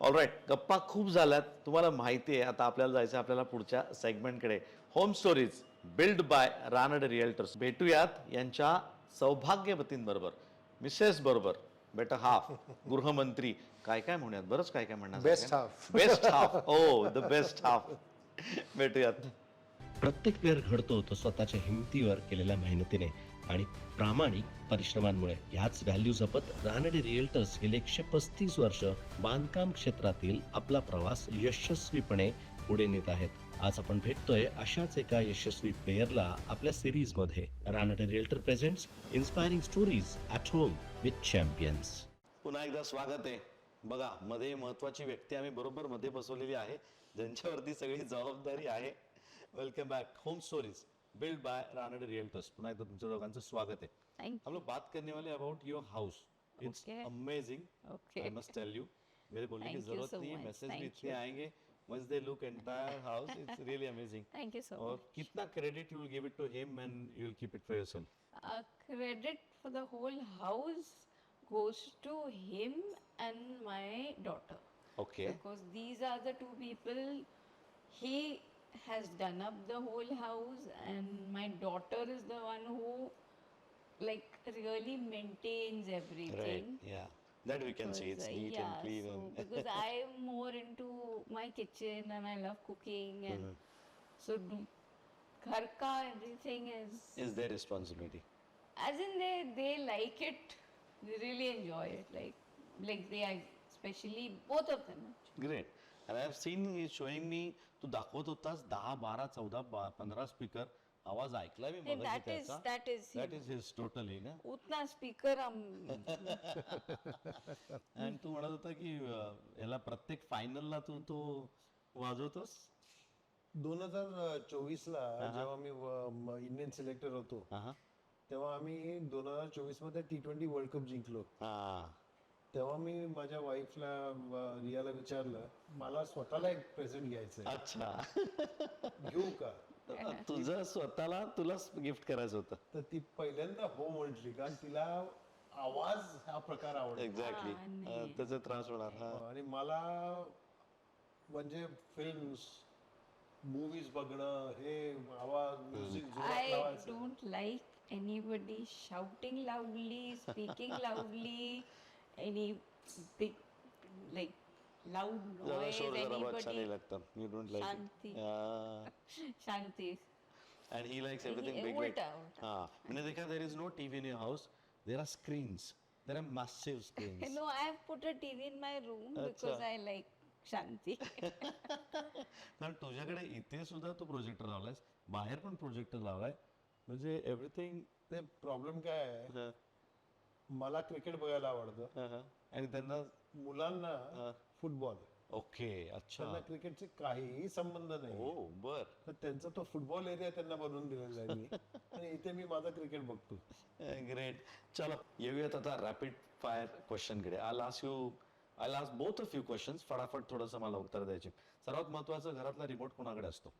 All right, गप्पा खूप झाल्यात. तुम्हाला माहिती आहे आता आपल्याला जायचं आपल्याला पुढच्या सेगमेंटकडे. Home stories build by Ranade realtors. भेटूयात यांच्या सौभाग्यवतींबरोबर, मिसेस बरोबर, बेटर हाफ, गृहमंत्री, काय काय म्हणूयात, बरंच काय काय म्हणणार. Best half. Best half. Oh the best half. भेटूयात. प्रत्येक प्लेअर घडतो तो स्वतःच्या हिमतीवर केलेल्या मेहनतीने आणि प्रामाणिक परिश्रमांमुळे. ह्याच व्हॅल्यू जपत रानडे रिअल्टर्स गेले 135 वर्ष बांधकाम क्षेत्रातील आपला प्रवास यशस्वीपणे पुढे नेत आहेत. आज आपण भेटतोय अशाच एका यशस्वी प्लेयरला आपल्या सिरीज मध्ये. Ranade realtor presents inspiring stories at home with champions. पुन्हा एकदा स्वागत आहे. बघा, मध्ये महत्वाची व्यक्ती आम्ही बरोबर मध्ये बसवलेली आहे, ज्यांच्यावरती सगळी जबाबदारी आहे. Welcome back. Home stories build by Ranade realtors. पुन्हा एकदा तुमच्या दोघांचं स्वागत है. हम लोग बात करने वाले about your house. It's amazing. I must tell you, मेरे बोलने की जरूरत नहीं है, मैसेज भी इतने आएंगे. Much they look entire house, it's really amazing. Thank you so और much. कितना credit you will give it to him and you will keep it for yourself? Credit for the whole house goes to him and my daughter. Okay. Because these are the two people he has done up the whole house, and my daughter is the one who like really maintains everything. Yeah. That we can see. It's Because, neat and clean. so And because I am more into my kitchen and I love cooking, and so ghar ka everything is their responsibility. as in they like it, they really enjoy it, like they are, especially both of them. Great. And I have seen you showing me, तू दाखवत होतास 10, 12, 14, 15 speaker. आवाज ऐकला मी And मगाशी that is त्याचा. that is That is his totally ना. उतना speaker हम आणि तू म्हणत होता की याला प्रत्येक फायनलला तू तो वाजवतोस. 2024 ला जेव्हा मी इंडियन सिलेक्टर होतो हा तेव्हा आम्ही 2024 मध्ये T20 वर्ल्ड कप जिंकलो. हा. तेव्हा मी माझ्या वाईफला रियाला विचारलं मला स्वतःला एक प्रेझेंट घ्यायचंय, अच्छा. घेऊ का? तुझं स्वतःला तुलाच गिफ्ट करायचं होतं. तर ती पहिल्यांदा हो म्हटली कारण तिला आवाज हा प्रकार आवडतो. एक्झॅक्टली. त्याचा त्रास होणार. हा. आणि मला म्हणजे फिल्म्स मूवीज बघणं हे आवाज म्युझिक जोरात I लावायचं. don't like anybody shouting loudly, speaking loudly, any big like loud ज्यादा noise, शोर शराबा अच्छा नहीं anybody लगता. You don't like Shanti. it. Shanti. And he likes everything big. Ooltah, Like, उल्टा. हाँ. मैंने देखा there is no TV in your house. There are screens. There are massive screens. No, I have put a TV in my room because I like Shanti. कारण तुझ्याकडे इथे सुद्धा तू projector लावलायस, बाहेर पण projector लावलाय, म्हणजे एव्हरीथिंग. ते प्रॉब्लेम काय आहे, मला क्रिकेट बघायला आवडतं आणि त्यांना मुलांना फुटबॉल. ओके. अच्छा. त्यांना क्रिकेटचे काहीही संबंध नाही. हो बर. तर त्यांचा तो फुटबॉल एरिया त्यांना बनवून दिलेला आहे मी आणि इथे मी माझा क्रिकेट बघतो. ग्रेट. चलो येऊयात आता रॅपिड फायर क्वेश्चन कडे. I last both of you questions. फटाफट थोडंसं मला उत्तर द्यायचे. सर्वात महत्वाचं, घरातला रिमोट कोणाकडे असतो?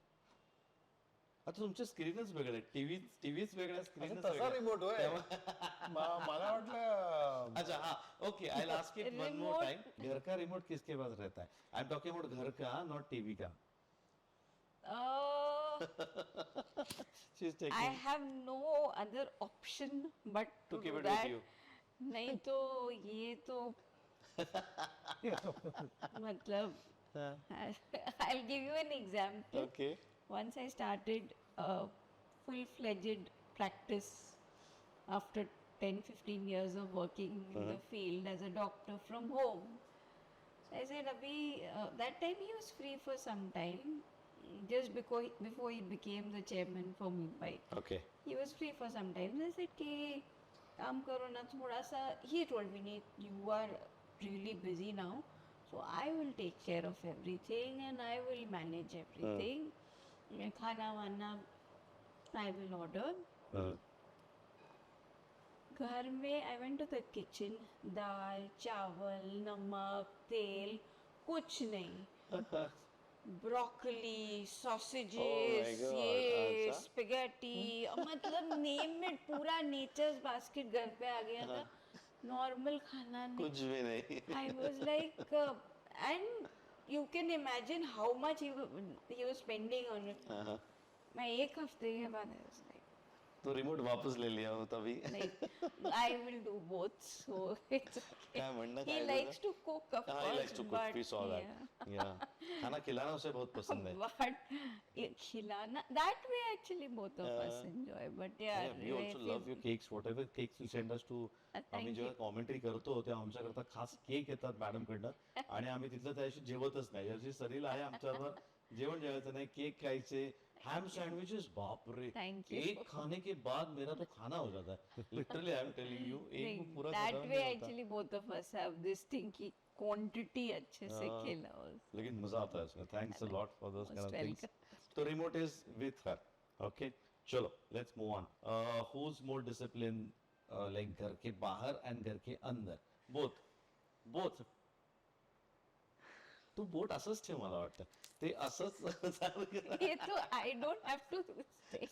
आता तुमचे स्क्रीनच वेगळे, टीव्हीच वेगळ्या, स्क्रीनच तसा रिमोट होय. मला वाटलं अच्छा हाँ okay. I will ask it one more time. घर का रिमोट किसके पास रहता है? आई एम टॉकिंग अबाउट घर का, नॉट टीवी का. She is I taking have no other option but To to keep do it with that. you. नहीं तो ये तो मतलब I'll give you an example. Okay. Once I started full-fledged practice after 10-15 years of working in the field as a doctor from home. So I said, Abhi, that time he was free for some time, just before he became the chairman for Mumbai. Okay. He was free for some time. And I said, "Ke काम करो ना थोड़ा सा." He told me, "Neet, you are really busy now, so I will take care of everything and I will manage everything. खाना वाना I will order." घर में I went to the kitchen. दाल, चावल, नमक, तेल, कुछ नहीं. ब्रोकली, सॉसेजेस, God, ये अच्छा. स्पेगेटी, मतलब नेम इट, पूरा नेचर्स बास्केट घर पे आ गया था. नॉर्मल खाना नहीं. कुछ भी नहीं. I was like, and you can imagine how much he was spending on it. मैं एक हफ्ते के बाद I was like, तो रिमोट वापस ले लिया हो तभी. I will do both, so it's okay. क्या म्हणणं He काय likes to cook, of हाँ, he likes course, to cook. but We saw that. Yeah. खाना खिलाना उसे बहुत पसंद है. but ये खिलाना, that way actually both of us enjoy. But yeah, We also love your cakes. Whatever cakes you send us to, Thank आम्ही जेव्हा commentary करतो तेव्हा आमच्याकरता खास केक येतात मॅडम कडनं आणि आम्ही तिथलं त्याशी जेवतच नाही. याची सरील आहे आमच्यावर. जेवण जेवायचं नाही, केक खायचे, हैम सैंडविचेस. बाप रे, Thank you. एक खाने के बाद मेरा तो खाना हो जाता है. Literally I am telling you. एक नहीं, पूरा that खत्म way नहीं होता. actually both of us have this thing कि quantity अच्छे से खिलाओ. लेकिन मजा आता है इसमें. Thanks a lot for those kind of Most things. तो remote is with her. Okay चलो let's move on. Who is more discipline, like घर के बाहर एंड घर के अंदर? बोथ. तू बोट असंच ठेव, मला वाटतं ते असंच चालू कर. ये तो I don't have to say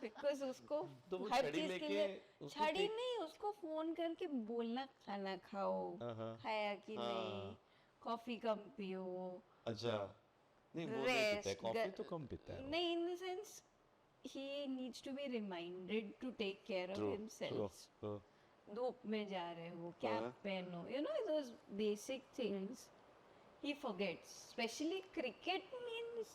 because उसको तो वो हर छड़ी चीज के लेके लिए उसको छड़ी टेक- नहीं, उसको फोन करके बोलना खाना खाओ, खाया कि नहीं, कॉफी कम पियो. अच्छा. नहीं वो नहीं पीता है rest. कॉफी तो कम पीता है No, in the sense, he needs to be reminded to take care of himself. True. धूप में जा रहे हो, कैप पहनो, you know those basic things. He forgets. Especially cricket means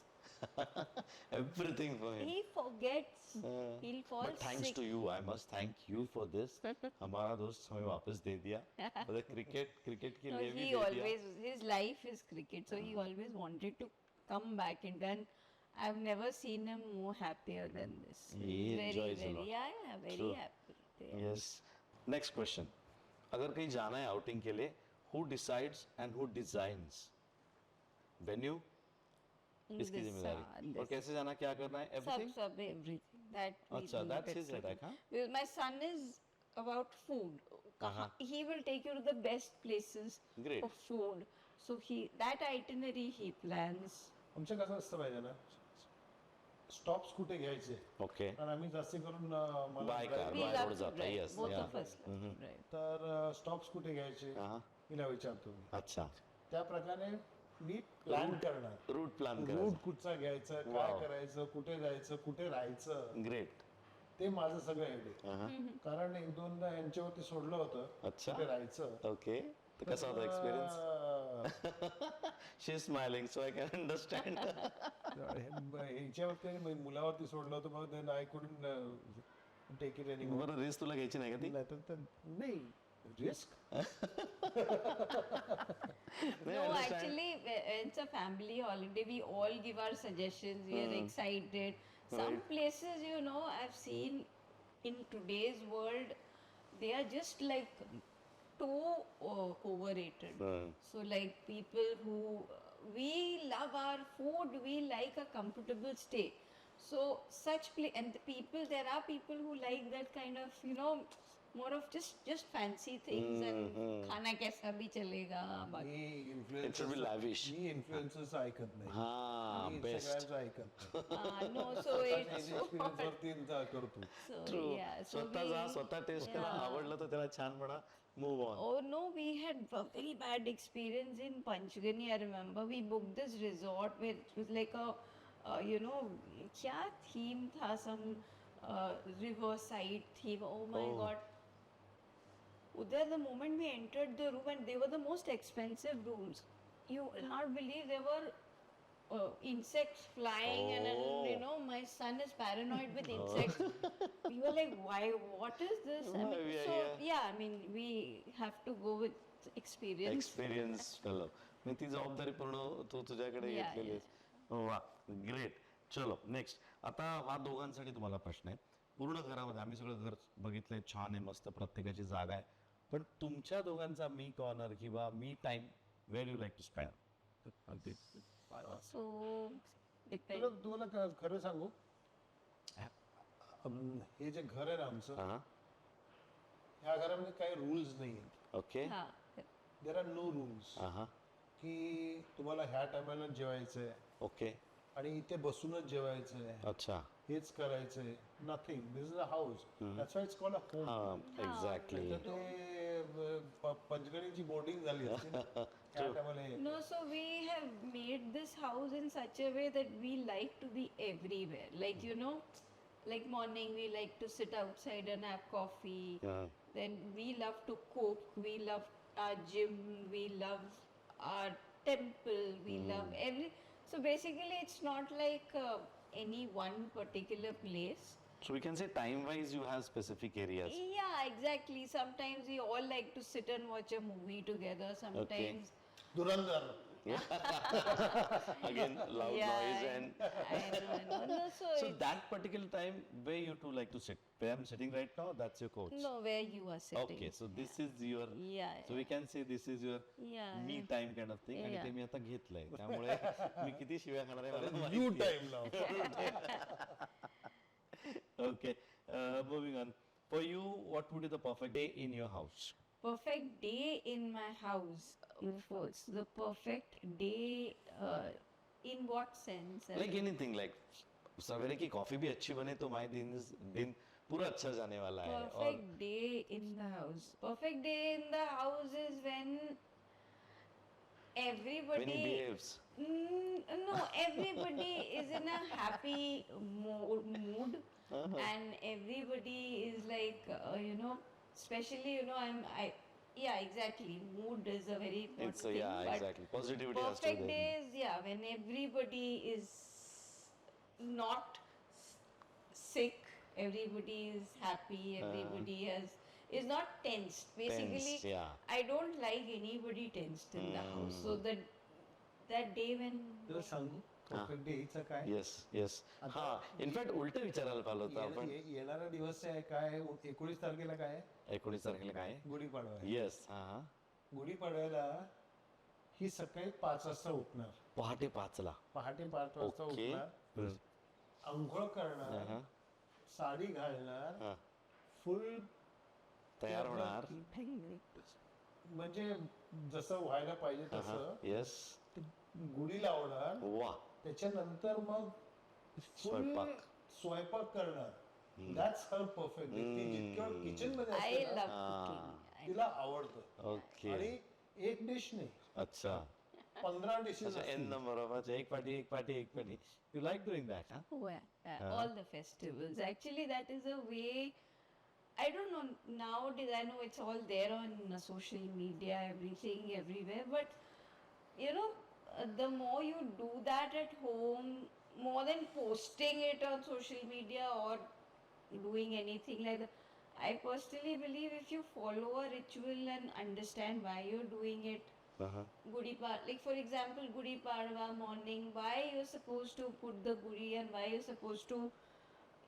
Everything for him. he forgets. He'll fall But thanks sick. to you, I must thank you for this. हमारा दोस्त हमें वापस दे दिया मतलब क्रिकेट के No, लिए भी he दे दिया always, his life is cricket, so he always wanted to come back and then I've never seen him more happier than this. He enjoys a lot. Yeah, very True. happy. Yeah. Yes next question अगर कहीं जाना है outing के लिए हु decides end हु designs venue इसकी This, जिम्मेदारी और this. कैसे जाना क्या करना है everything Sub everything. That we अच्छा do that's it his for headache him. हाँ Because my son is about food. He will take you to the best places Great. for food. So that itinerary he plans. आमच्या कसं असतं पाहिजे ना stops कुठे घ्यायचे okay आणि आम्ही जास्ती करून मला by car We by love road to जाता drive. Yes Both of us love to drive. तर स्टॉप्स कुठे घ्यायचे हा. तिला विचारतो मी अच्छा त्या प्रकारे मी प्लॅन करणार रूट प्लॅन रूट करायचं कुठचा घ्यायचं Wow. काय करायचं कुठे जायचं कुठे राहायचं ग्रेट ते माझं सगळं हेड कारण एक दोनदा यांच्यावरती सोडलं होतं अच्छा. कुठे राहायचं ओके तर कसा होता experience she smiling so I can understand ह्याच्यावरती आणि मुलावरती सोडलं होतं मग then I couldn't take it any बरं रिस्क तुला घ्यायची नाही का ती नाही risk No, actually, it's a family holiday. We all give our suggestions. We are excited. Some places, you know, I've seen in today's world, they are just like too overrated. So, like people who we love our food, we like a comfortable stay. So, and the people, there are people who like that kind of, you know, more of just fancy things and खाना कैसा भी चलेगा बाकी It should be lavish. Me influencers ऐकत नाही हा मी best Instagramचं ऐकत नाही. no so it's Experience वरती करतो so yeah so स्वतः जा स्वतः टेस्ट करा आवडलं तर त्याला छान म्हणा move on oh no we had a very bad experience in Panchgani. I remember we booked this resort where it was like a you know क्या theme था some riverside theme. Oh my god. There, the moment we entered the room, and they were the most expensive rooms. You will not believe there were insects flying, and you know, my son is paranoid with insects. We were like, why? What is this? I mean, Yeah, so yeah. yeah, I mean, we have to go with experience. Experience fellow मी ती जबाबदारी पूर्ण तू तुझ्याकडे Yeah, घेतलेली वा great चलो next आता हा दोघांसाठी तुम्हाला प्रश्न आहे पूर्ण घरामध्ये आम्ही सगळं घर बघितलंय छान आहे मस्त प्रत्येकाची जागा आहे पण तुमच्या दोघांचा मी कॉर्नर किंवा मी time where you like to spend अगदी So depends. तुला खरं सांगू हे जे घर आहे ना आमचं हा ह्या घरामध्ये काही रूल्स नाही आहेत ओके हाँ, देर आर नो रूल्स हा की तुम्हाला ह्या टायमाला जेवायचंय ओके आणि इथे बसूनच जेवायचंय अच्छा हेच करायचंय nothing this is a house that's why it's called a home हा एक्झॅक्टली ते पंचगणीची बोर्डिंग झाली असती ना त्या टायमाला No, so we have made this house in such a way that we like to be everywhere. Like, you know, like morning we like to sit outside and have coffee. Yeah. Then we love to cook. We love our gym. We love our temple. We love So basically, it's not like any one particular place. So we can say time-wise you have specific areas. Yeah, exactly. Sometimes we all like to sit and watch a movie together. Sometimes. Dhurandhar Again, loud noise and. I know. No, so So it's that particular time, where you two like to sit? Where I'm sitting right now, that's your couch. no where you are sitting. Okay, so this is your. Yeah, So we can say this is your Yeah, me yeah. time kind of thing. आणि Yeah. ते मी आता घेतलंय त्यामुळे मी किती शिव्या खाणार आहे मला यू माहिती आहे. Time now Okay, moving on. For you, what would be the perfect day in your house? Perfect day in my house. What's the perfect day? In what sense? Like anything, like सवेरे की coffee भी अच्छी बने तो माय दिन पूरा अच्छा जाने वाला है. और Perfect day in the house. Perfect day in the house is when when he everybody behaves. no, everybody is in a happy mood, and everybody is like, especially, yeah, exactly. Mood is a very important It's thing. yeah, but exactly. Positivity has to be perfect there. days, yeah, when everybody is not sick, everybody is happy, everybody is not tensed. Basically, Tensed, yeah. I don't like anybody tensed in the house. So that day when तुला सांगू perfect डेचा काय yes हा in fact उलट विचारायला पाहिलं होतं आपण येणारा दिवस आहे काय 19 तारखेला काय आहे? 19 तारखेला काय गुढीपाडवा आहे. येस हा हा गुढीपाडव्याला ही सकाळी 5 वाजता उठणार, पहाटे 5ला पहाटे 5 वाजता ओके उठणार, आंघोळ करणार, साडी घालणार, फुल तयार होणार म्हणजे जसं व्हायला पाहिजे तसं येस गुढी लावणार, वा त्याच्यानंतर मग स्वयंपाक. स्वयंपाक करणार. That's her perfect. ती जितकं किचन मध्ये I असते ना, love cooking. तिला आवडतं. ओके आणि एक डिश नाही, अच्छा 15 डिशेस अच्छा एन नंबर ऑफ एक party you like doing that हा Oh, yeah. All the festivals. Actually, that is a way. I don't know. Nowadays, I know it's all there on social media, everything, everywhere. But the more you do that at home, more than posting it on social media or doing anything like that, I personally believe if you follow a ritual and understand why you're doing it, Gudi Padwa, like for example, Gudi Padwa morning, why you're supposed to put the gudi and why you're supposed to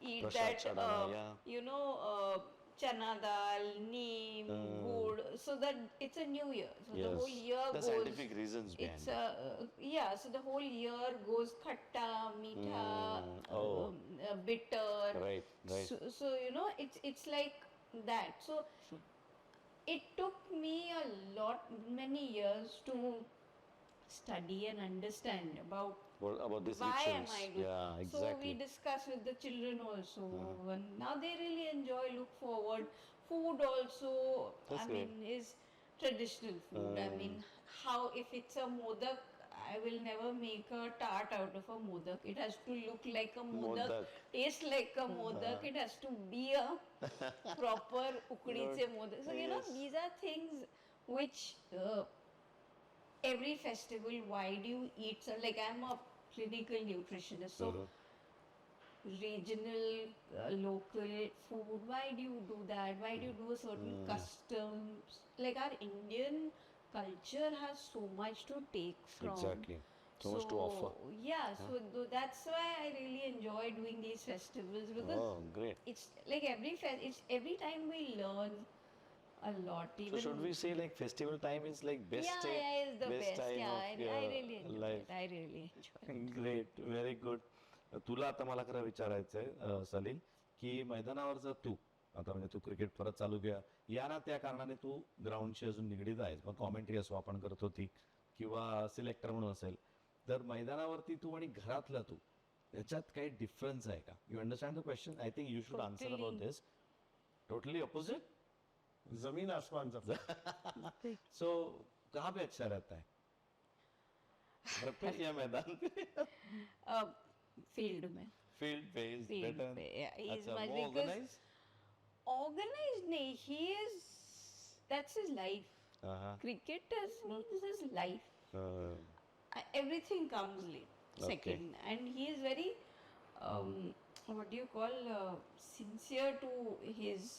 eat Prasad that, chadana, yeah. chana dal, neem, good, so that it's a new year. So the whole year the goes. scientific reasons behind It's so the whole year goes khatta, meetha, bitter. Right. So it's like that. So it took me many years to study and understand about about this why am rituals. I doing. Yeah, So we exactly. discuss with the children also, and now they really enjoy, look forward. Food also, That's I great. mean, is traditional food. I mean, how if it's a modak, I will never make a tart out of a modak. It has to look like a modak, Modak. taste like a modak. It has to be a proper ukdiche modak. So these are things which every festival. Why do you eat? So, like I'm a clinical nutritionist, so regional, local food. Why do you do that? Why do you do a certain customs? Like our Indian culture has so much to take from. Exactly. So much to offer. Yeah, so that's why I really enjoy doing these festivals because Oh, great. it's like it's every time we learn a lot. So Even should we say like festival time is like best yeah, time? yeah, it's the best. time Yeah, of I your really enjoy life. it. I really enjoy it. Great very good तुला आता मला खरं विचारायचंय सलील की मैदानावर जर तू आता म्हणजे तू क्रिकेट परत चालू घ्या या ना त्या कारणाने तू ग्राउंडशी अजून निगडीत आहेस मग कॉमेंट्री असो आपण करत होती किंवा सिलेक्टर म्हणून असेल तर मैदानावरती तू आणि घरातला तू याच्यात काही डिफरन्स आहे का you understand the question I think you should answer about this totally opposite जमीन आसमानचा फरक. सो कहाँ पे अच्छा रहता है घर पे या मैदान पे Field में. Field pay is Field better pay, yeah, he's अच्छा much more because organized organized nahi, he is, that's his life. Cricket is his life. Everything comes late, second, and he is very, what do you call, sincere to his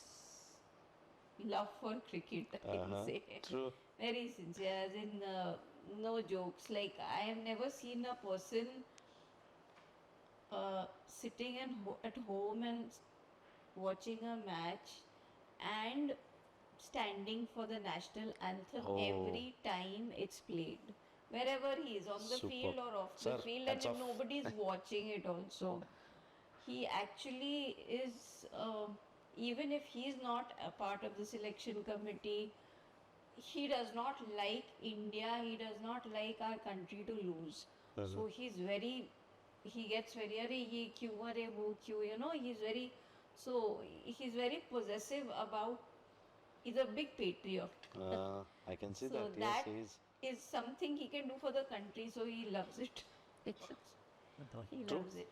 love for cricket. I can say true. very sincere, as in no jokes. Like I have never seen a person sitting at home and watching a match and standing for the national anthem every time it's played, wherever he is, on the Superb. field or off Sir, the field, and hats if off. nobody is watching it also. He actually is, even if he is not a part of the selection committee, he does not like India, he does not like our country to lose. So he gets very, he kyun re wo kyun, he's very, so he's very possessive about he's a big patriot. I can see So that. Yes, that he is. is something he can do for the country, so he loves it. He loves it.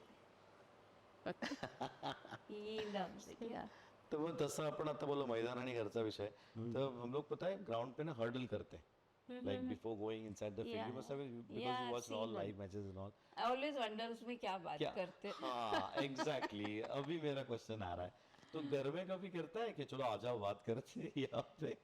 He loves it, yeah. तर मग तसं आपण आता बोलो मैदान आणि घरचा विषय तर हम लोग पता है ग्राउंड पे ना हर्डल करते हैं like before going inside the field you must have because Yeah, you watch seen all that. Live matches end all I always wonder उसमें क्या बात क्या करते हैं. हाँ एग्जैक्टली अभी मेरा क्वेश्चन आ रहा है तो घर में कभी करता है कि चलो आ जाओ बात करते हैं यहाँ पे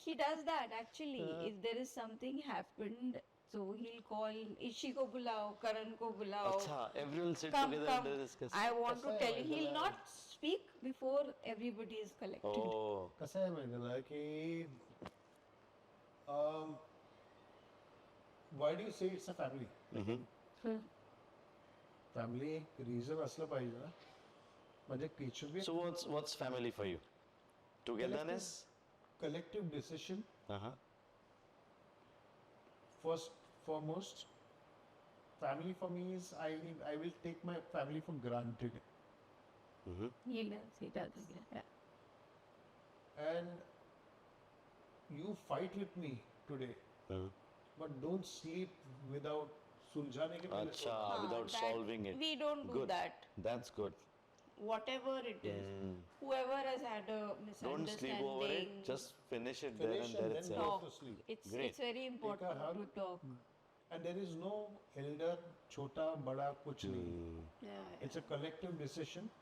He does that actually. If there is something happened, so he'll call Ishi को बुलाओ, Karan को बुलाओ. अच्छा everyone sit Come, together come. And discuss I want to tell you, he'll not speak before everybody is collected. ओह कसं आहे माहिती ना की why do you say it's a family family reason असलं पाहिजे ना म्हणजे it should be so what's family for you togetherness collective decision हां first foremost family for me is I will take my family for granted He does. Yeah. and you fight with me today but don't sleep without सुलझाने के पहले अच्छा सोना। Without that- solving it We don't do Good. that. That's good Whatever it is, whoever has had a Don't sleep over it. misunderstanding. Just finish it there Finish and and there then itself. go talk. to sleep. Great. It's very important hug. to talk. And there is no elder छोटा बड़ा कुछ नहीं Yeah, it's a collective decision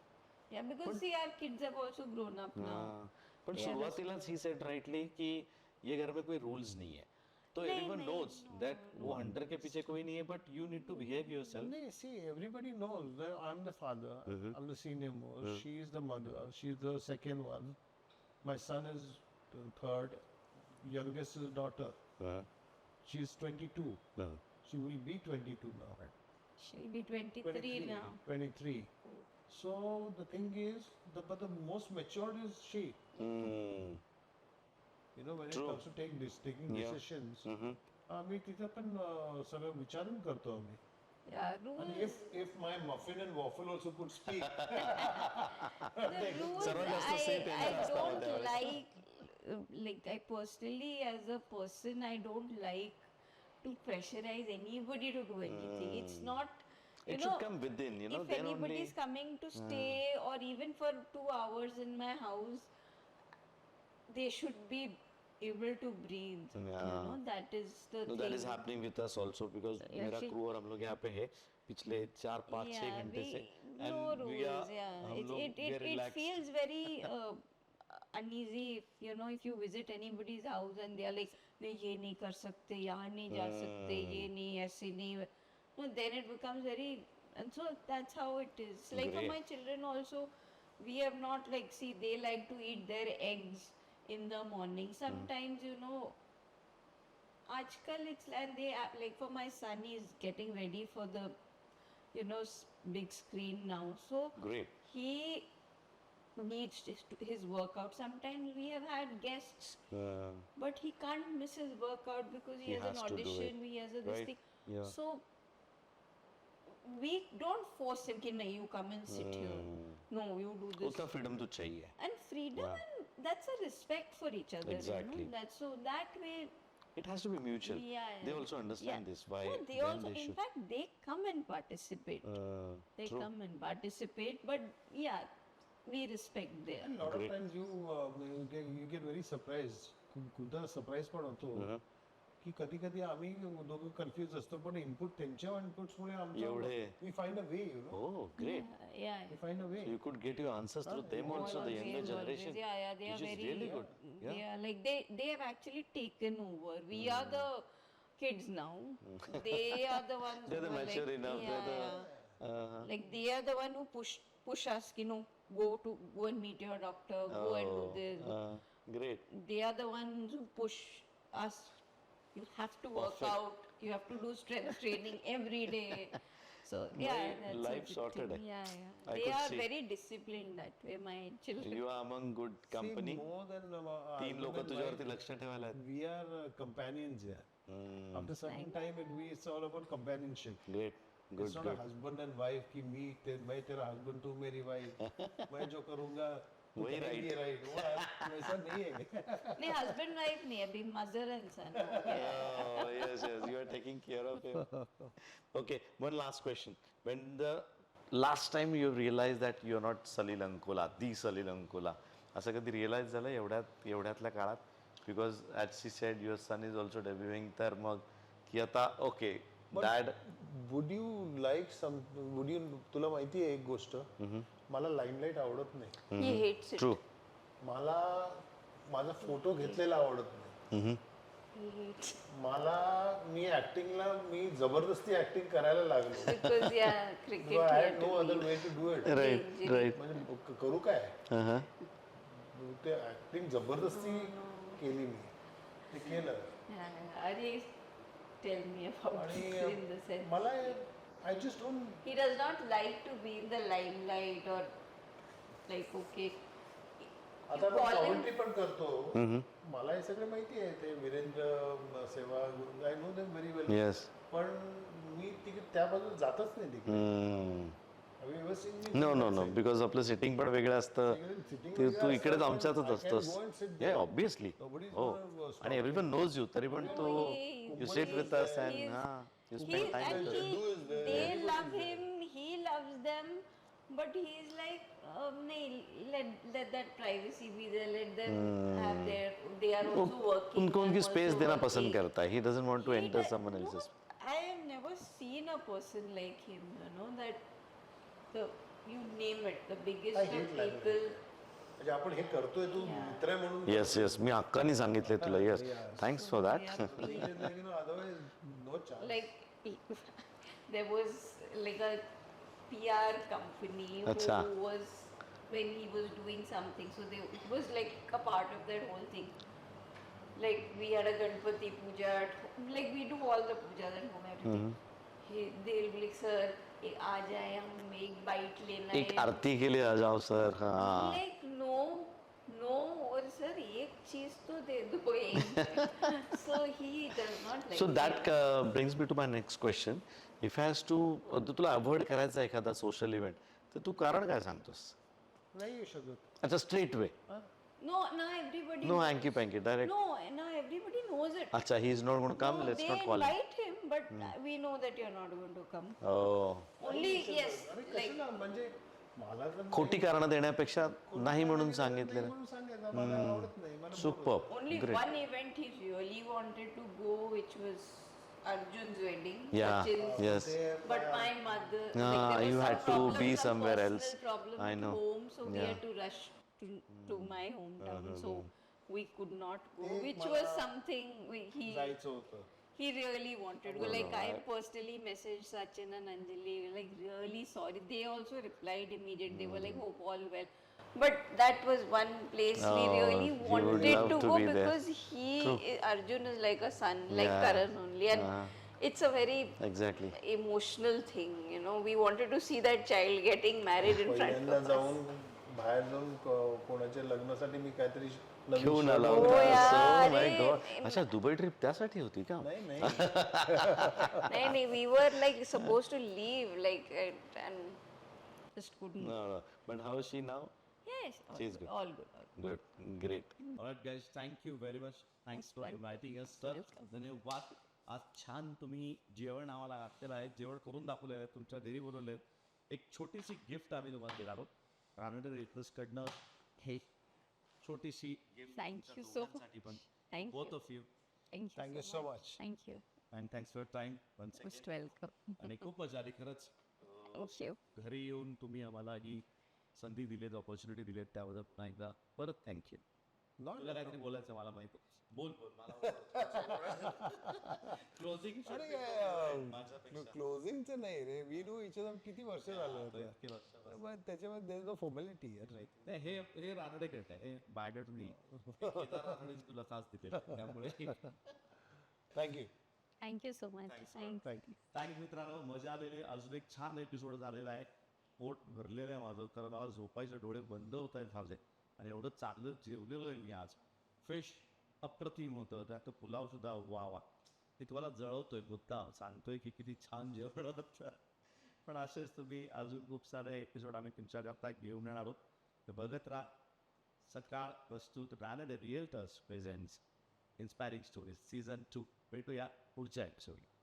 yeah. Because see, our kids have also grown up now. हाँ, पण सुरुवातीलाच he said rightly कि ये घर में कोई रूल्स नहीं है तो एवरीवन नोज दैट वो हंटर के पीछे कोई नहीं है but you need to behave yourself No, see, everybody knows that I'm the father, I'm the senior most, she is the mother, she's the second one. My son is the third, youngest is daughter. She's 22. She will be 22 now. She'll be 23 now. 23. So the thing is, but the most matured is she. You know, when True. it comes to taking Yeah. decisions, आम्ही तिथं पण सगळं विचारून करतो आम्ही. Yeah, And rules. if my muffin and waffle also could speak, The rules. सर्वात जास्त say I त्यांचं असतं don't त्यावेळेस. like I personally as a person I don't like to pressurize anybody to do anything. It's not. You It know, should come within, you know, if then anybody only- is coming to stay or even for 2 hours in my house, they should be able to breathe. You know, that is the No, thing. that is happening with us also because मेरा she- crew और हम लोग यहाँ पे है पिछले 4-5-6 घंटे से no and we rules. are Yeah, हम लोग it we are it relaxed. feels very uneasy if you know if you visit anybody's house and they are like नहीं ये नहीं कर सकते यहाँ नहीं जा सकते ये नहीं ऐसे नहीं no then it becomes very and so that's how it is like for Great. my children also we have not like see they like to eat their eggs in the morning sometimes you know आजकल it's and they are like for my son he's getting ready for the you know big screen now so Great. he needs his workout sometimes we have had guests but he can't miss his workout because he He has an has to do audition it. he has a this Right. thing Yeah. so we don't force him कि नहीं you come and sit here no you do this उतना freedom तो चाहिए and freedom and that's a respect for each other Exactly. you know that's so that way It has to be mutual. yeah They also understand yeah. this. Why no, they when also they in should. fact they come and participate they true. come and participate but yeah we respect there a lot Great. of times you get very surprised. खूपदा surprise पण होतो की कधी कधी आम्ही दोघं confuse असतो पण इनपुट त्यांच्या इनपुट्समुळे एवढे. आमचं we find a way you know Oh, great. yeah we find a way So you could get your answers through them also, the younger Always, generation. always. Yeah, they are which is very really good. They are like they have actually taken over. We are the kids now. They are the ones. They're the who are mature like, enough. Yeah, They're yeah. the. Like they are the one who push us. You know, go and meet your doctor. Go and do this. Great. They are the ones who push us. You have to work Perfect. out. You have to do strength training every day. So yeah, that's life a good sorted thing. hai. Yeah, yeah. I They could are see. very disciplined that way. My children. You are among good company. more than 3 लोक तुझ्यावरती लक्ष ठेवायला आहेत. we are companions here after certain time it's all about companionship Great. Good, it's not good. a husband and wife कि मैं तेरा husband तू मेरी wife मैं जो करूँगा वही राइट वैसा नहीं है नहीं हस्बैंड वाइफ नहीं अभी mother and son Oh, yes, you are taking care of him. Okay, one last question. When the last time you realized that you're not Salil Ankola, the Salil Ankola, असं कधी realise झालं एवढ्यातल्या काळात? Because as she said your son is also debuting, तर मग की आता okay dad would you like some would you तुला माहिती आहे एक गोष्ट मला लाईमलाईट आवडत नाही ही हेट्स इट ट्रू मला माझा फोटो घेतलेला आवडत नाही ही हेट्स मला मी ऍक्टिंगला मी जबरदस्ती ऍक्टिंग करायला लागलो बिकॉज या cricket I had no other way to do it right right म्हणजे करू काय ते ऍक्टिंग जबरदस्ती केली मी ते केलं अरे tell me about in the sense मला I just don't he does not like to be in the limelight or like okay आता you call him कॉमेंट्री पण करतो मला हे सगळं माहिती आहे ते Virender Sehwag I know them very well yes पण मी तिकडे त्या बाजूला जातच नाही तिकडे Have you ever seen me? No no no because आपलं सिटिंग पण वेगळं असतं. Sitting ते वेगळं तू असतं, इकडेच पण आमच्यातच I can असतोस. go and sit या there. ऑब्विसली Nobody's हो gonna stop आणि एव्हरीवन नोज यू तरी पण तू you sit with us and He's- हा you he spend time and with Jaddu is there, they everybody love is him he loves them but he's like nahi let that privacy be there let them have their they are also working उनको I'm उनकी also space देना पसंद working. करता है. He doesn't want to He enter does- someone no, else's. I have never seen a person like him you know that the you name it the biggest I of hate limelight. people म्हणजे आपण हे करतोय तू मित्र आहे म्हणून yes yes मी हक्काने सांगितले तुला. Yes thanks for that. Otherwise no chance like there was like a PR company Acha. who was when he was doing something so they it was like a part of that whole thing like we had a Ganpati puja at home, like we do all the pujas at home everything they'll be like sir आ जाए हम एक byte लेना एक है आरती के लिए आ जाओ sir. हाँ like no और sir एक चीज तो दे दो एक so he does not like so it. That brings me to my next question. If has to तुला अवॉइड करायचा एखादा सोशल इव्हेंट तर तू कारण काय सांगतोस? नाही येऊ शकत अच्छा straight way. No, now everybody. No knows. Hanky panky direct. No, now everybody knows it. अच्छा he is not going to come. No, let's they not call. invite him, but we know that you're not going to come. Oh Only yes, अरे like कशाला म्हणजे मला तर खोटी कारणं देण्यापेक्षा नाही म्हणून सांगितलेलं. म्हणून सांगायचं मला आवडत नाही मला super only great. one event he really wanted to go, which was Arjun's wedding. या Sachin's. Yes. But my mother, Ah, like, there was you some had to problem, be some somewhere personal else. problem I at know. home, so we Yeah. had to rush to my hometown. So we could not go, ते which मला was something he जायचं होतं he really wanted to go. Like I personally messaged Sachin and Anjali, like really sorry. They also replied immediately. They were like, hope all well. But that was one place we Oh, really you would wanted love to to go be there. because Arjun is like a son, like Yeah. Karan only, and it's a very exactly. emotional thing. You know, we wanted to see that child getting married in front पहिल्यांदा of us. जाऊन बाहेर जाऊन कोणाच्या लग्नासाठी मी काहीतरी नवीन घेऊन shirt आला हो होता. यार, So my अरे, God. अच्छा दुबई ट्रिप त्यासाठी होती का? नाही नाही No, we were like supposed to leave, like, and just couldn't. No. But how is she now? Yes, all She's good, good. all good. All good. Good. Great. Alright guys, thank you very much. Thanks for inviting us sir. धन्यवाद. आज छान तुम्ही जेवण आम्हाला घातलेलं आहे, जेवण करून दाखवलेलं आहे, तुमच्या घरी बोलवले. एक छोटीशी गिफ्ट आम्ही तुम्हाला देणार आहोत. रानडे रिटर्स कडनं हे छोटीशी gift Thank you so much. पण Thank both you. of you Thank you. Thank you so much. Thank you. and thanks for your time once again. Most welcome. आणि खूप मजा आली खरंच. Thank you. घरी येऊन तुम्ही आम्हाला ही संधी दिलीत, ऑपॉर्च्युनिटी दिलीत त्याबद्दल पुन्हा एकदा परत थँक्यू. तुला काहीतरी बोलायचं मला माहिती. बोल बोल मला क्लोजिंग क्लोजिंगचं नाही रे वी डू इच किती वर्ष झालं होतं पण त्याच्यामध्ये नो फॉर्मॅलिटी नाही हे रानडे करत आहे, हे बायोडेट नाही. तुला खास दिले त्यामुळे thank you Thank you so much. Thank thank you thank मित्रांनो, मजा आलेली. अजून एक छान एपिसोड झालेला आहे. पोट भरलेलं आहे माझं, कारण मला झोपायचे डोळे बंद होत आहेत माझे. आणि एवढं चांगलं जेवलेलं आहे मी आज. फिश अप्रतिम होतं, त्यात पुलाव सुद्धा वा वा. मी तुम्हाला जळवतोय मुद्दा सांगतोय की किती छान जेवण होतं. पण असेच तुम्ही अजून खूप सारे एपिसोड आम्ही तुमच्याकरता घेऊन येणार आहोत. तर बघत राहा सकाळ प्रस्तुत Ranade realtors presents inspiring stories season 2. भेटूया पुढच्या एपिसोड.